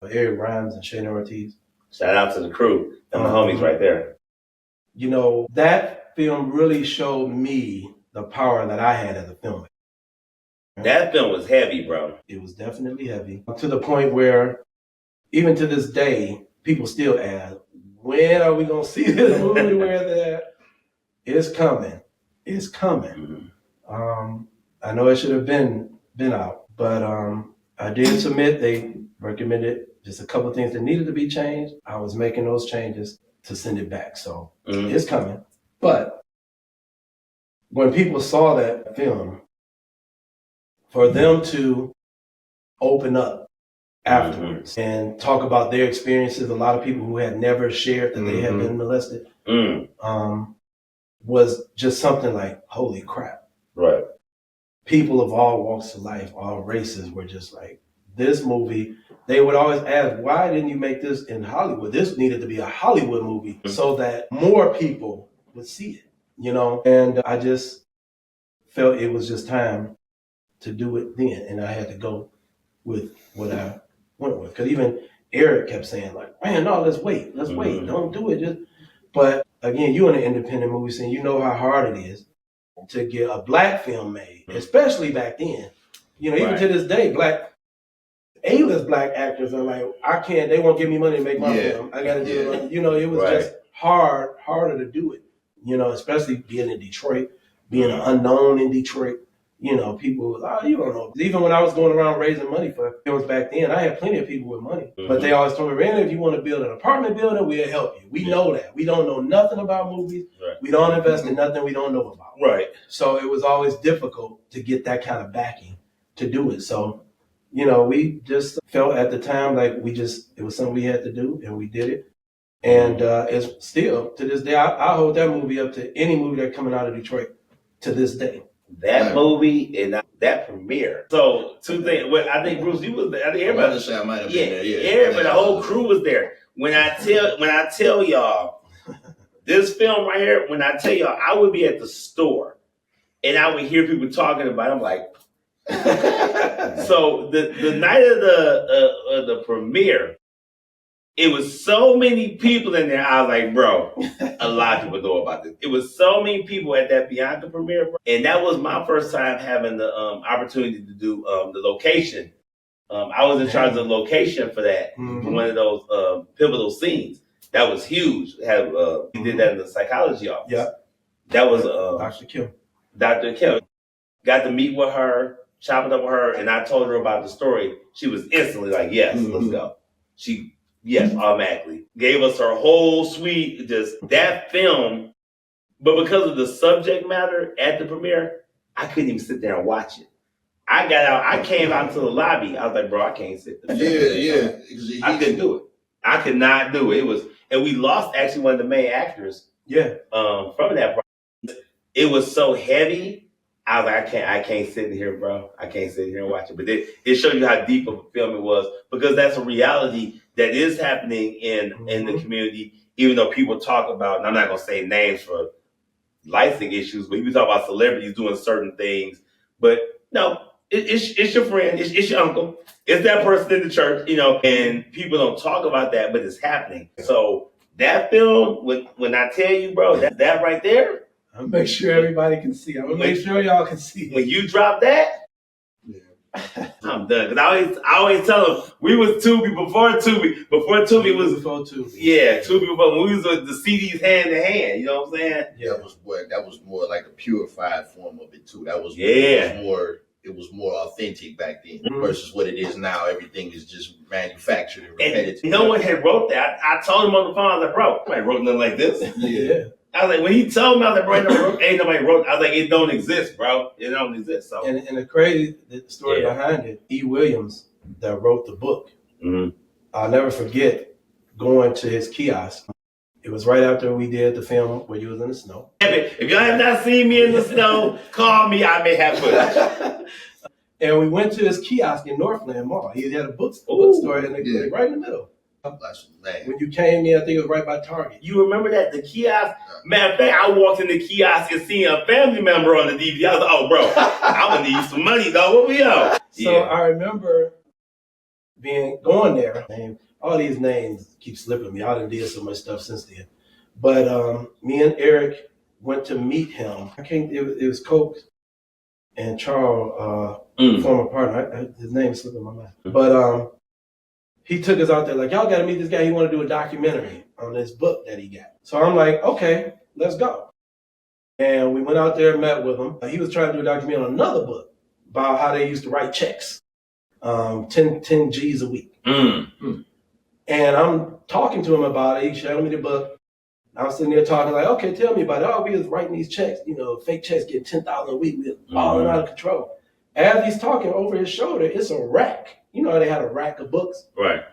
Eric Grimes and Shayna Ortiz. Shout out to the crew and the homies right there. You know, that film really showed me the power that I had as a filmmaker. That film was heavy, bro. It was definitely heavy, to the point where even to this day, people still ask, when are we going to see this movie where that? It's coming. It's coming. I know it should have been out, but I did submit. They recommended just a couple of things that needed to be changed. I was making those changes to send it back. So it's coming. But when people saw that film, for them to open up afterwards and talk about their experiences, a lot of people who had never shared that they had been molested, was just something like, holy crap. Right. People of all walks of life, all races, were just like, this movie, they would always ask, why didn't you make this in Hollywood? This needed to be a Hollywood movie so that more people would see it, you know? And I just felt it was just time to do it then. And I had to go with what I went with. Because even Eric kept saying, like, man, no, let's wait. Don't do it. But again, you're in an independent movie scene. You know how hard it is to get a black film made, especially back then. You know, even to this day, A-list black actors are like, they won't give me money to make my film. I got to do it. You know, it was just harder to do it. You know, especially being in Detroit, being an unknown in Detroit. You know, people, you don't know. Even when I was going around raising money for films back then, I had plenty of people with money. But they always told me, Randy, if you want to build an apartment building, we'll help you. We know that. We don't know nothing about movies. Right. We don't invest in nothing we don't know about. Right. So it was always difficult to get that kind of backing to do it. So, you know, we just felt at the time like it was something we had to do, and we did it. And it's still, to this day, I hold that movie up to any movie that's coming out of Detroit to this day. That movie and that premiere. So two things. Well, I think Bruce, you was there. I think everybody. I might have been there. Yeah, everybody, the whole crew was there. When I tell y'all, this film right here. When I tell y'all, I would be at the store, and I would hear people talking about it. I'm like, so the night of the premiere, it was so many people in there. I was like, bro, a lot of people know about this. It was so many people at that Bianca premiere, bro. And that was my first time having the opportunity to do the location. I was in charge of the location for that, for one of those pivotal scenes. That was huge. We did that in the psychology office. Yeah. That was Dr. Kim. Got to meet with her, chop it up with her, and I told her about the story. She was instantly like, yes, let's go. Yes, automatically. Gave us her whole suite, just that film. But because of the subject matter at the premiere, I couldn't even sit there and watch it. I got out, I came out to the lobby. I was like, bro, I can't sit there. Yeah. I couldn't do it. I could not do it. And we lost actually one of the main actors. Yeah. From that project. It was so heavy. I was like, I can't sit in here, bro. I can't sit here and watch it. But it showed you how deep of a film it was, because that's a reality that is happening in the community, even though people talk about, and I'm not going to say names for licensing issues, but you talk about celebrities doing certain things. But no, it's your friend, it's your uncle, it's that person in the church, you know, and people don't talk about that, but it's happening. So that film, when I tell you, bro, that right there, I'll make sure everybody can see. I'm gonna make sure y'all can see. When you drop that, I'm done. Cause I always tell them we was Tubi before Tubi. Before Tubi was before Tubi. Yeah, Tubi before when we was with the CDs hand to hand. You know what I'm saying? Yeah, that was more like a purified form of it too. That was It was more authentic back then versus what it is now. Everything is just manufactured and repetitive. And no one had wrote that. I told him on the phone, I was like, bro, nobody wrote nothing like this. Yeah. I was like, when he told me, I was like, bro, ain't nobody wrote. I was like, it don't exist, bro. It don't exist. So, and the crazy story behind it, E. Williams, that wrote the book. I'll never forget going to his kiosk. It was right after we did the film where you was in the snow. If y'all have not seen me in the snow, call me. I may have footage. And we went to his kiosk in Northland Mall. He had a bookstore in right in the middle. When you came in, I think it was right by Target. You remember that? The kiosk? Matter of fact, I walked in the kiosk and seen a family member on the DVD. I was like, oh, bro, I'm going to need some money, though. What we on? So I remember going there. And all these names keep slipping me. I done did so much stuff since then. But me and Eric went to meet him. It was Coke and Charles, former partner. His name is slipping my mind. But he took us out there like, y'all got to meet this guy. He want to do a documentary on this book that he got. So I'm like, okay, let's go. And we went out there and met with him. He was trying to do a documentary on another book about how they used to write checks, 10 G's a week. And I'm talking to him about it. He showed me the book. I was sitting there talking like, okay, tell me about it. Oh, we was writing these checks, fake checks, getting 10,000 a week. We was falling out of control. As he's talking over his shoulder, it's a rack. You know how they had a rack of books? Right.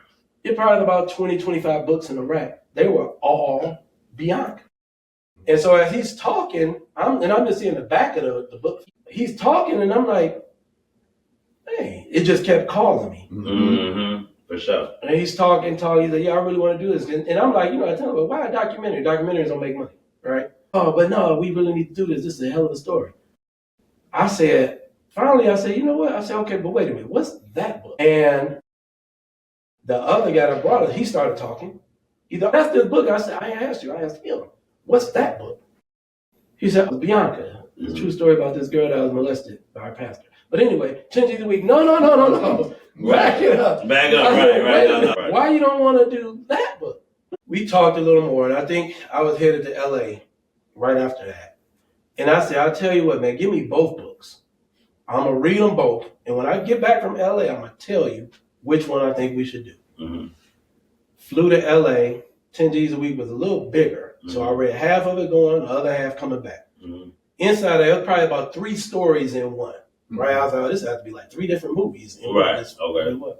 It probably had about 20, 25 books in the rack. They were all Bianca. And so as he's talking, I'm just seeing the back of the book. He's talking and I'm like, hey, it just kept calling me. Mm-hmm. For sure. And he's talking. He's like, yeah, I really want to do this. And I'm like, I tell him, well, why a documentary? Documentaries don't make money, right? Oh, but no, we really need to do this. This is a hell of a story. Finally, I said, you know what? I said, okay, but wait a minute. What's that book? And the other guy that brought it, he started talking. He thought, that's this book. I said, I asked him, what's that book? He said, Bianca. It's a true story about this girl that was molested by our pastor. But anyway, 10 days a week. No. Back it up. Back up, right. Why you don't want to do that book? We talked a little more, and I think I was headed to LA right after that. And I said, I'll tell you what, man, give me both books. I'm going to read them both. And when I get back from LA, I'm going to tell you which one I think we should do. Mm-hmm. Flew to LA. 10 G's a week was a little bigger. Mm-hmm. So I read half of it going, the other half coming back. Mm-hmm. Inside there was probably about 3 stories in one. Right, I was like, this has to be like 3 different movies. Right, okay.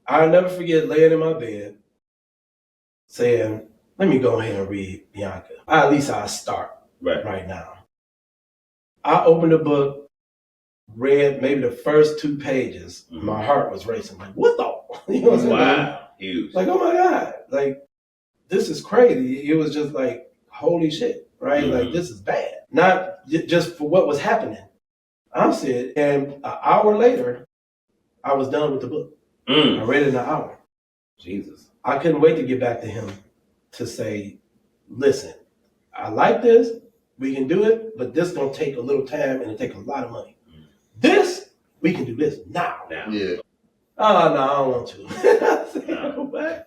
I'll never forget laying in my bed saying, let me go ahead and read Bianca. At least I'll start right now. I opened the book, read maybe the first 2 pages. Mm-hmm. My heart was racing. Like, what the? You know what I'm saying? Wow, huge. Like, oh my God. Like, this is crazy. It was just like, holy shit, right? Mm-hmm. Like, this is bad. Not just for what was happening. I'm sitting, and an hour later, I was done with the book. I read it in an hour. Jesus. I couldn't wait to get back to him to say, listen, I like this. We can do it, but this is going to take a little time and it take a lot of money. This, we can do this now. Yeah. Oh, no, I don't want to. I said, go back.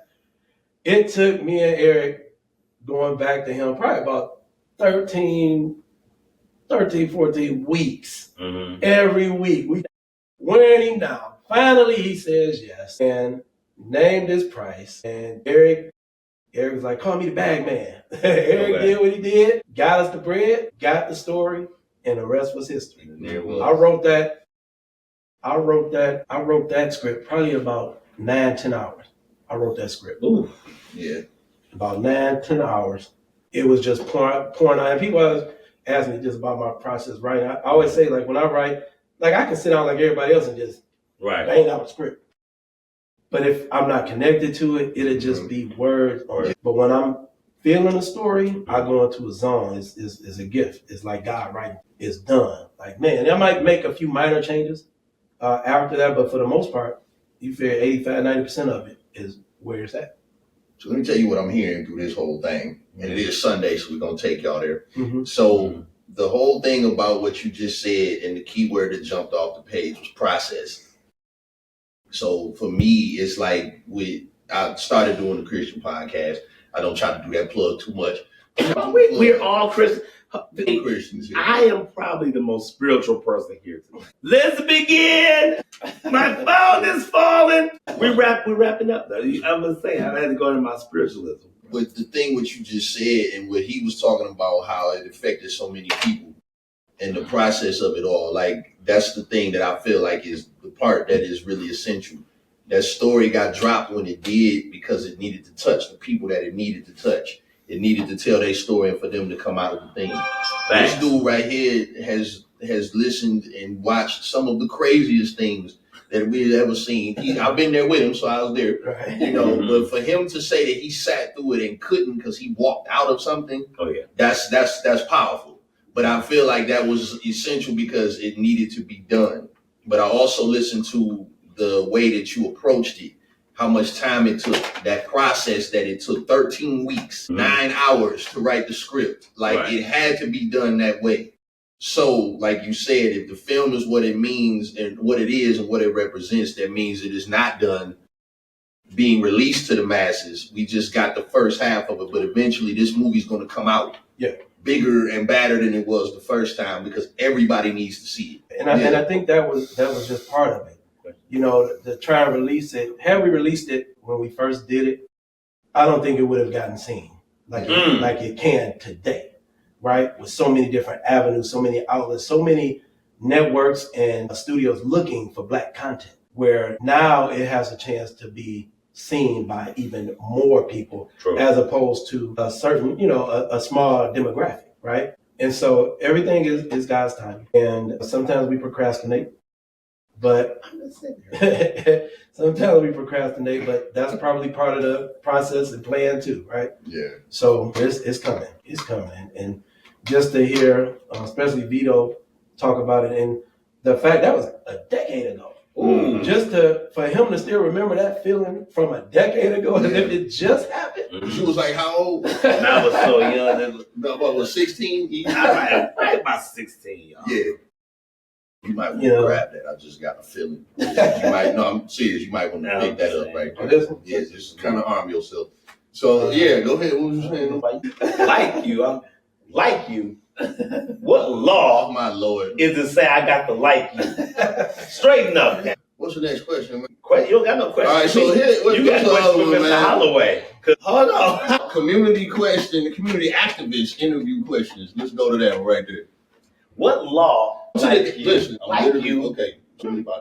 It took me and Eric going back to him probably about 13, 14 weeks. Mm-hmm. Every week. We wearing him down. Finally, he says yes and named his price. And Eric was like, call me the bag man. Eric did what he did, got us the bread, got the story, and the rest was history. I wrote that script probably about 9-10 hours. I wrote that script. Ooh. Yeah. About 9-10 hours. It was just pouring out. And people always ask me just about my process writing. I always say, like, when I write, like, I can sit down like everybody else and just bang out a script. But if I'm not connected to it, it'll just be words. But when I'm feeling a story, I go into a zone. It's a gift. It's like God writing. It's done. Like, man, I might make a few minor changes after that, but for the most part, you figure 85-90% of it is where it's at. So let me tell you what I'm hearing through this whole thing. And it is Sunday, so we're going to take y'all there. Mm-hmm. So the whole thing about what you just said and the key word that jumped off the page was process. So for me, it's like I started doing the Christian podcast. I don't try to do that plug too much. We're all Christians. Here. I am probably the most spiritual person here today. Let's begin. My phone is falling. We're wrapping up though. I'm gonna say I had to go into my spiritualism. But the thing what you just said and what he was talking about, how it affected so many people and the process of it all, like that's the thing that I feel like is the part that is really essential. That story got dropped when it did because it needed to touch the people that it needed to touch. It needed to tell their story and for them to come out of the thing. This dude right here has has listened and watched some of the craziest things that we've ever seen. I've been there with him, so I was there. Right. You know, but for him to say that he sat through it and couldn't because he walked out of something, that's powerful. But I feel like that was essential because it needed to be done. But I also listened to the way that you approached it, how much time it took, that process that it took 13 weeks, 9 hours to write the script. Like it had to be done that way. So, like you said, if the film is what it means and what it is and what it represents, that means it is not done being released to the masses. We just got the first half of it, but eventually this movie's going to come out bigger and badder than it was the first time because everybody needs to see it. And I think that was just part of it. You know, to try and release it. Had we released it when we first did it, I don't think it would have gotten seen like it can today. Right? With so many different avenues, so many outlets, so many networks and studios looking for Black content, where now it has a chance to be seen by even more people as opposed to a certain, a small demographic, right? And so everything is God's time. And sometimes we procrastinate, but that's probably part of the process and plan too, right? Yeah. So it's coming. It's coming. And just to hear, especially Vito, talk about it, and the fact that was a decade ago. Ooh. Just for him to still remember that feeling from a decade ago, as if it just happened. She was like, how old? I was so young. What was 16? Right about 16, y'all. Yeah. You might want to grab that. I just got a feeling. You might. No, I'm serious. You might want to pick that up right there. Yeah, just kind of arm yourself. So yeah, go ahead. What was you saying? Like you. What law, my Lord, is to say I got to like you? Straighten up. What's the next question, man? You don't got no question. All right, so here, you got a question for Mr. Holloway. Hold on. Community activist interview questions. Let's go to that one right there. What law like you? Okay.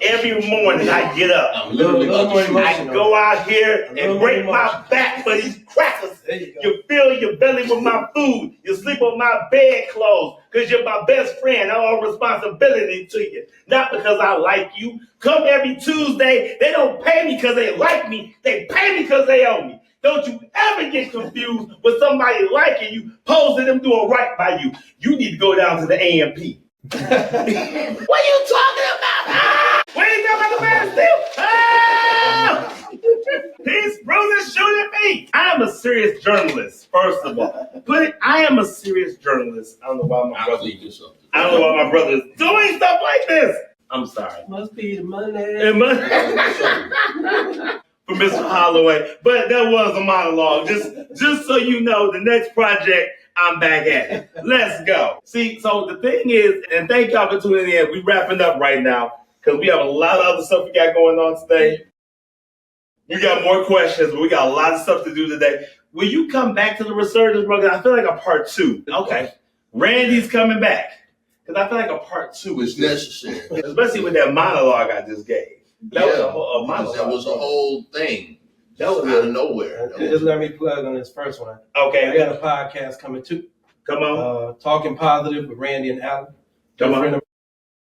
Every morning I get up, I go out here and break my back for these crackers. You fill your belly with my food. You sleep on my bed clothes because you're my best friend. I owe responsibility to you. Not because I like you. Come every Tuesday. They don't pay me because they like me. They pay me because they owe me. Don't you ever get confused with somebody liking you, posing them doing right by you. You need to go down to the AMP. What are you talking about? What are you talking about the man still? These bruises shooting me. I am a serious journalist, first of all. I am a serious journalist. I don't know why my brother is doing stuff like this. I'm sorry. Must be the money. For Mr. Holloway. But that was a monologue. Just so you know, the next project, I'm back at it. Let's go. See, so the thing is, and thank y'all for tuning in. We're wrapping up right now because we have a lot of other stuff we got going on today. We got more questions, but we got a lot of stuff to do today. Will you come back to the Resurgence, bro? I feel like a part 2. Okay. Randy's coming back because I feel like a part 2 is necessary. Especially with that monologue I just gave. That was a whole monologue. That was a whole thing. That was out of nowhere. Just let me plug on this first one. Okay. I got a podcast coming too. Come on. Talking Positive with Randy and Alan. Come on.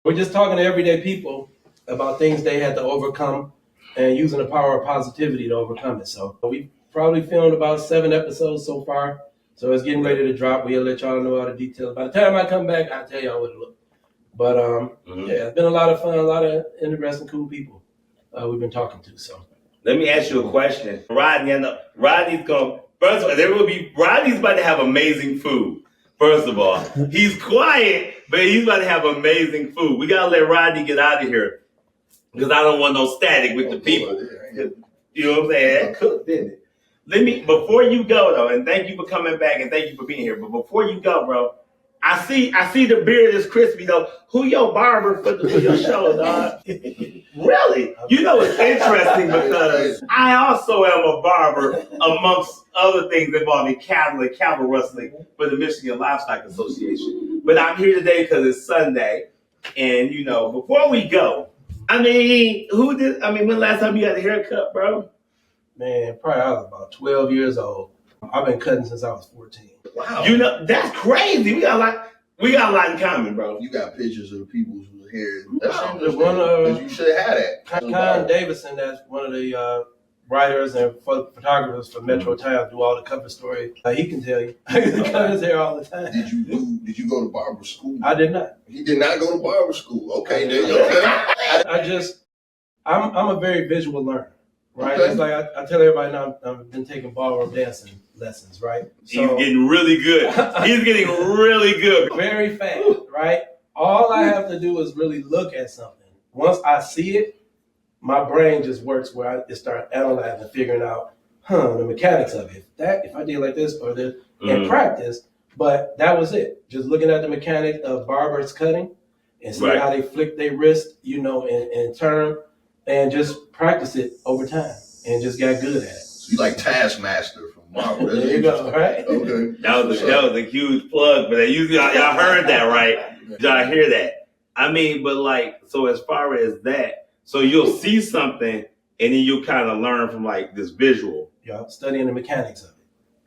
We're just talking to everyday people about things they had to overcome and using the power of positivity to overcome it. So we probably filmed about 7 episodes so far. So it's getting ready to drop. We'll let y'all know all the details. By the time I come back, I'll tell y'all what it looks. But yeah, it's been a lot of fun, a lot of interesting, cool people we've been talking to. So let me ask you a question. Rodney's going, first of all, Rodney's about to have amazing food. First of all, he's quiet, but he's about to have amazing food. We got to let Rodney get out of here because I don't want no static with the people. You know what I'm saying? That cooked, didn't it? Before you go though, and thank you for coming back and thank you for being here, but before you go, bro, I see the beard is crispy though. Who your barber for your show, dog? Really? You know it's interesting because I also am a barber amongst other things involving cattle rustling for the Michigan Livestock Association. But I'm here today because it's Sunday, and before we go, when last time you had a haircut, bro? Man, probably I was about 12 years old. I've been cutting since I was 14. Wow. That's crazy. We got We got a lot in common, bro. You got pictures of the people whose hair. That's Wow. interesting. One, 'Cause you should have that. Con Davison, that's one of the writers and photographers for Metro Time, do all the cover story. He can tell you. He cut his hair all the time. Did you go to barber school? I did not. He did not go to barber school. Okay, then. I'm a very visual learner, right? Okay. It's like I tell everybody now, I've been taking ballroom dancing lessons, right? He's getting really good. He's getting really good. Very fast, right? All I have to do is really look at something. Once I see it, my brain just works where I just start analyzing, figuring out, the mechanics of it. If I did like this or this in practice, but that was it. Just looking at the mechanics of barbers cutting and see how they flick their wrist, and turn, and just practice it over time and just got good at it. So you like Taskmaster from Marvel. That's There you go, right? Okay. That was a huge plug, but y'all heard that, right? Y'all hear that? I mean, but like, so as far as that, so you'll see something and then you'll kind of learn from like this visual. Yeah, studying the mechanics of it.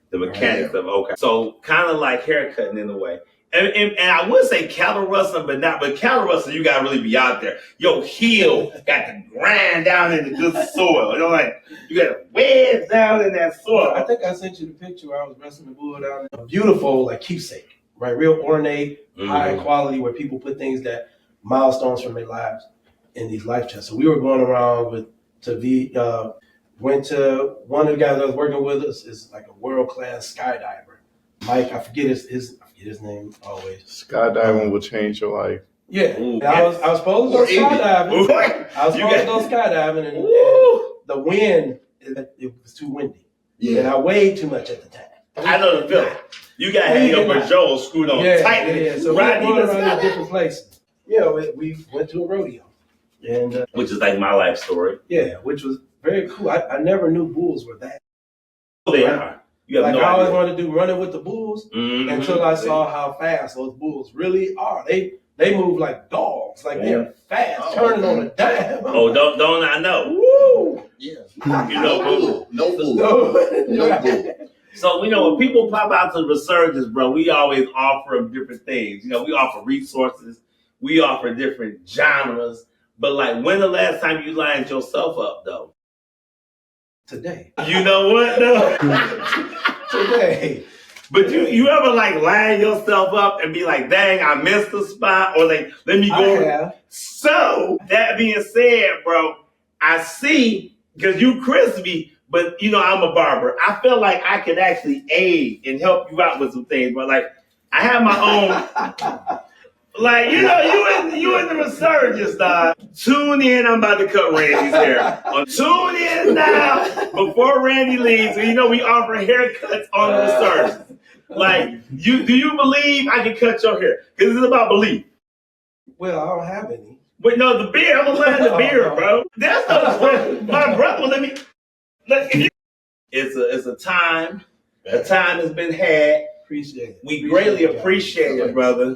The mechanics of okay. So kind of like haircutting in a way. And I would say cattle rustling, but cattle rustling, you gotta really be out there. Your heel got to grind down in the good soil. Like you got to wedge down in that soil. I think I sent you the picture where I was wrestling the bull down there. Beautiful, like keepsake, right? Real ornate, high quality, where people put things that milestones from their lives in these life chests. So we were going around went to one of the guys that was working with us is like a world-class skydiver. Mike, I forget his name always. Skydiving will change your life. Yeah. Ooh, I was supposed to go skydiving. I was supposed to go skydiving and the wind, it was too windy. Yeah. And I weighed too much at the time. I know the feeling. You got to have your Peugeot screwed on tight. Yeah. So we were going around to different places. Yeah, we went to a rodeo. And which is like my life story. Yeah, which was very cool. I never knew bulls were that. They are. You have I always wanted to do running with the bulls until I saw how fast those bulls really are. They move like dogs, like they're fast, turning on a dime. Oh, don't I know? Woo! Yeah. No bull. So when people pop out to the resurgence, bro, we always offer them different things. We offer resources, we offer different genres. But like, when the last time you lined yourself up, though? Today. You know what, though? Today. But you ever like line yourself up and be like, dang, I missed the spot, or like, let me go. I have. So that being said, bro, I see, because you crispy, but I'm a barber. I feel like I can actually aid and help you out with some things, but like, I have my own. Like, you in the resurgence, dog. Tune in, I'm about to cut Randy's hair. Tune in now before Randy leaves. We offer haircuts on the resurgence. Like, do you believe I can cut your hair? Because it's about belief. Well, I don't have any. But no, the beard, I'm gonna line the beard, bro. That's my brother. It's a time. A time has been had. Appreciate it. We greatly appreciate it, brother.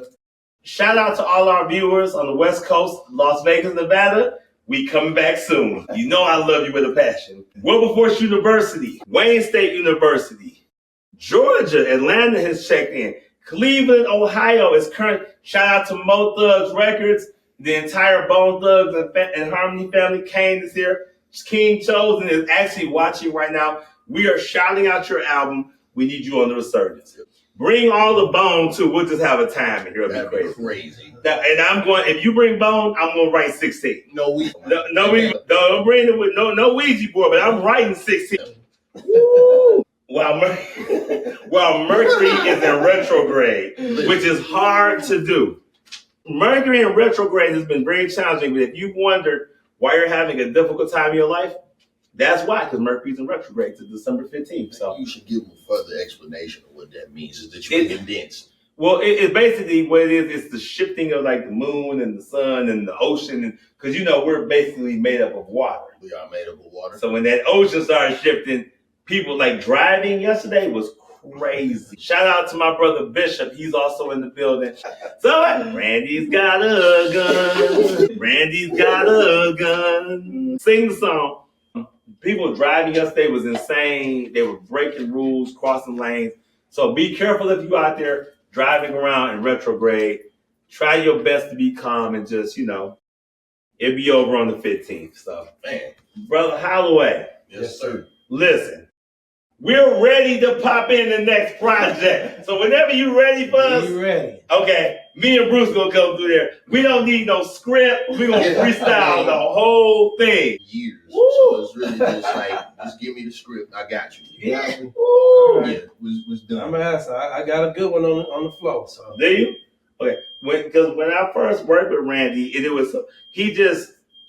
Shout out to all our viewers on the West Coast, Las Vegas, Nevada. We coming back soon. You know I love you with a passion. Wilberforce University, Wayne State University, Georgia, Atlanta has checked in. Cleveland, Ohio is current. Shout out to Mo Thugs Records, the entire Bone Thugs and Harmony family. Kane is here. King Chosen is actually watching right now. We are shouting out your album. We need you on the resurgence. Bring all the Bone too. We'll just have a time in here. It'll be crazy. And I'm going. If you bring Bone, I'm going to write 16. No, don't bring it with no Ouija board. But I'm writing 16. Woo! While Mercury is in retrograde, which is hard to do. Mercury in retrograde has been very challenging. But if you wondered why you're having a difficult time in your life, that's why, because Mercury's in retrograde to December 15th. So you should give them a further explanation of what that means. Is that you're condensed? Well, it's basically what it is. It's the shifting of like the moon and the sun and the ocean, and because we're basically made up of water. We are made up of water. So when that ocean started shifting, people like driving yesterday was crazy. Shout out to my brother Bishop. He's also in the building. So Randy's got a gun. Randy's got a gun. Sing the song. People driving yesterday was insane. They were breaking rules, crossing lanes. So be careful if you out there driving around in retrograde. Try your best to be calm and just, it'll be over on the 15th. So, Man. Brother Holloway. Yes, sir. Listen, we're ready to pop in the next project. So whenever you're ready for us, you ready? Okay, me and Bruce gonna come through there. We don't need no script. We're gonna freestyle the whole thing. Years. Woo. So it's really just like, just give me the script. I got you. Yeah. Woo. Right. Yeah, was done. I'm gonna ask. I got a good one on the flow. So Do you? Okay. Because when I first worked with Randy,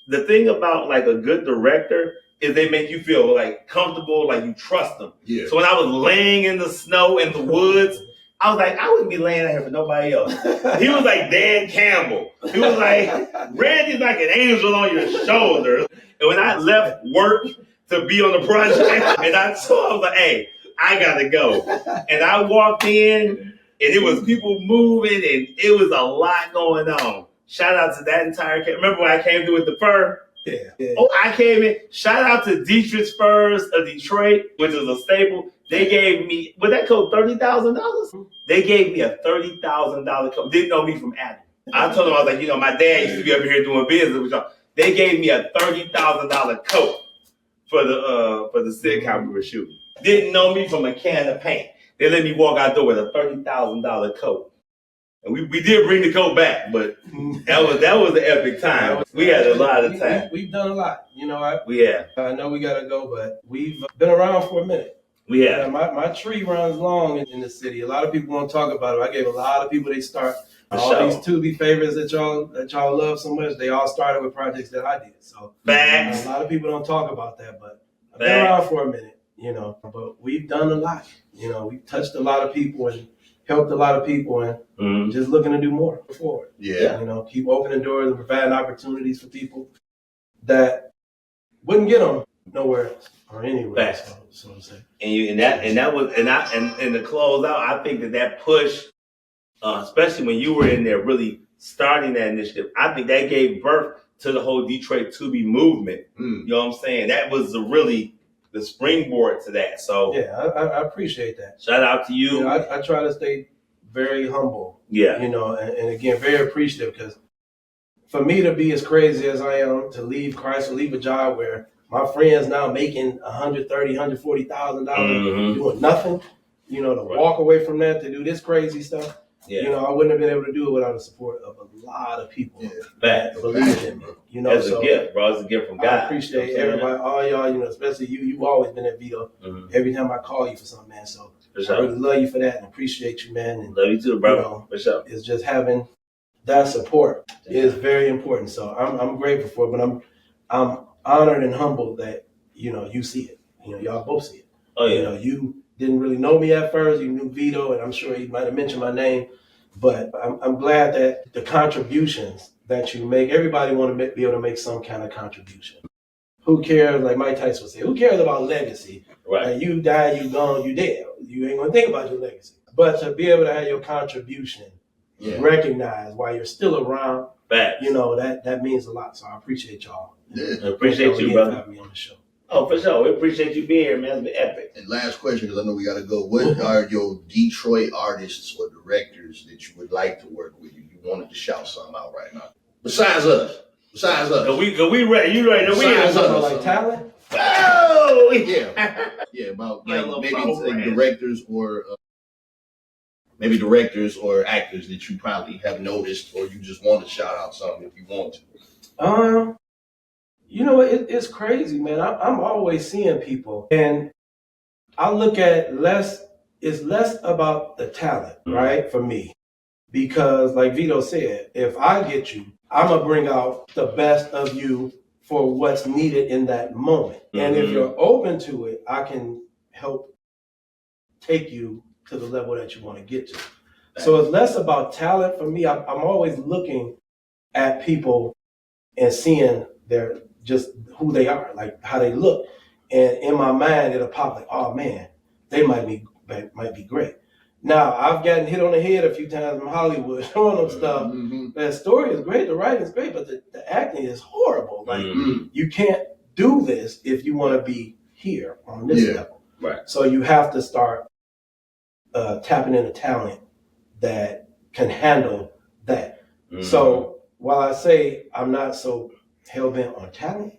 the thing about like a good director is they make you feel like comfortable, like you trust them. Yeah. So when I was laying in the snow in the woods, I was like, I wouldn't be laying out here for nobody else. He was like Dan Campbell. He was like, Randy's like an angel on your shoulder. And when I left work to be on the project, and I was like, hey, I gotta go. And I walked in, and it was people moving, and it was a lot going on. Shout out to that entire camp. Remember when I came through with the fur? Yeah. Oh, I came in. Shout out to Dietrich's Furs of Detroit, which is a staple. They gave me, would that coat $30,000? They gave me a $30,000 coat. Didn't know me from Adam. I told them, I was like, my dad used to be over here doing business with y'all. They gave me a $30,000 coat for the sitcom we were shooting. Didn't know me from a can of paint. They let me walk out there with a $30,000 coat. And we did bring the coat back, but that was an epic time. We had a lot of time. We've done a lot. I know we gotta go, but we've been around for a minute. My tree runs long in the city. A lot of people won't talk about it. I gave a lot of people they start. All these Tubi favorites that y'all love so much, they all started with projects that I did. So Facts. A lot of people don't talk about that, but I've been around for a minute, But we've done a lot. We've touched a lot of people and helped a lot of people, and just looking to do more forward. Yeah. Keep opening doors and providing opportunities for people that wouldn't get them nowhere else or anywhere else. So I'm saying. And to close out, I think that push, especially when you were in there really starting that initiative, I think that gave birth to the whole Detroit Tubi movement. You know what I'm saying? That was really the springboard to that. So yeah, I appreciate that. Shout out to you. I try to stay very humble. Yeah. And again, very appreciative, because for me to be as crazy as I am, to leave Christ, or leave a job where my friends now making $130,000, $140,000 doing nothing, to walk away from that to do this crazy stuff. Yeah. I wouldn't have been able to do it without the support of a lot of people that believe in me. That's a gift, bro. It's a gift from God. I appreciate everybody, all y'all, especially you. You've always been at Vito. Every time I call you for something, man. So I really love you for that and appreciate you, man. And love you too, bro. For sure. It's just having that support is very important. So I'm grateful for it, but I'm honored and humbled that you see it. Y'all both see it. Oh yeah. You didn't really know me at first. You knew Vito, and I'm sure he might have mentioned my name. But I'm glad that the contributions that you make, everybody want to be able to make some kind of contribution. Who cares? Like Mike Tyson would say, who cares about legacy? Right. Like, you die, you gone, you dead. You ain't gonna think about your legacy. But to be able to have your contribution recognized while you're still around, that means a lot. So I appreciate y'all. Yeah. I appreciate you, brother. Having me on the show. Oh, for sure. We appreciate you being here, man. It's been epic. And last question, because I know we got to go. What are your Detroit artists or directors that you would like to work with? You wanted to shout something out right now. Besides us. Cause we ready. You ready? Besides us. Like talent? Oh, yeah. Yeah, about maybe directors or maybe directors or actors that you probably have noticed, or you just want to shout out something if you want to. It's crazy, man. I'm always seeing people, and I look at it's less about the talent, right? For me, because like Vito said, if I get you, I'm gonna bring out the best of you for what's needed in that moment. And if you're open to it, I can help take you to the level that you want to get to. So it's less about talent for me. I'm always looking at people and seeing their just who they are, like how they look. And in my mind, it'll pop like, oh man, they might be great. Now, I've gotten hit on the head a few times in Hollywood showing them stuff. The story is great, the writing is great, but the acting is horrible. Like, you can't do this if you want to be here on this level. Right. So you have to start tapping into talent that can handle that. Mhm. So while I say I'm not so hell bent on talent,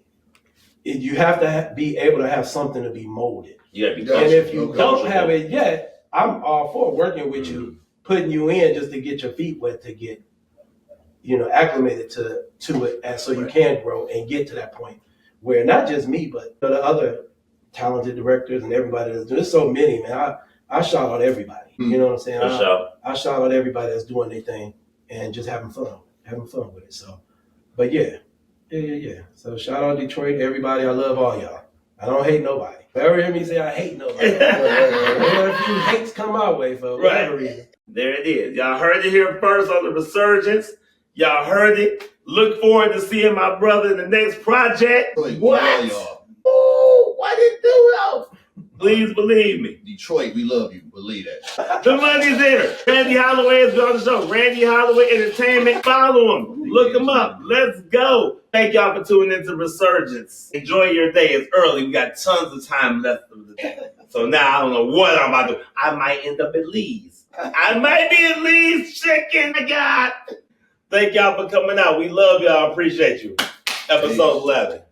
you have to be able to have something to be molded. You gotta be And if you comfortable. don't have it yet, I'm all for working with you, putting you in just to get your feet wet, to get acclimated to it, and so you can grow and get to that point where not just me, but the other talented directors and everybody that's doing. There's so many, man. I shout out everybody. You know what I'm saying? I shout out everybody that's doing their thing and just having fun with it. So, but yeah. So shout out Detroit, everybody. I love all y'all. I don't hate nobody. If you ever hear me say I hate nobody, a few hates come my way for whatever reason. There it is. Y'all heard it here first on the Resurgence. Y'all heard it. Look forward to seeing my brother in the next project. What? Y'all. Oh, what it do though? Please believe me. Detroit, we love you. Believe that. The money's there. Randy Holloway is on the show. Randy Holloway Entertainment. Follow him. Look him up. Let's go. Thank y'all for tuning into Resurgence. Enjoy your day. It's early. We got tons of time left of the day. So now I don't know what I'm about to do. I might end up at Lee's. I might be at Lee's Chicken. God. Thank y'all for coming out. We love y'all. Appreciate you. Episode 11.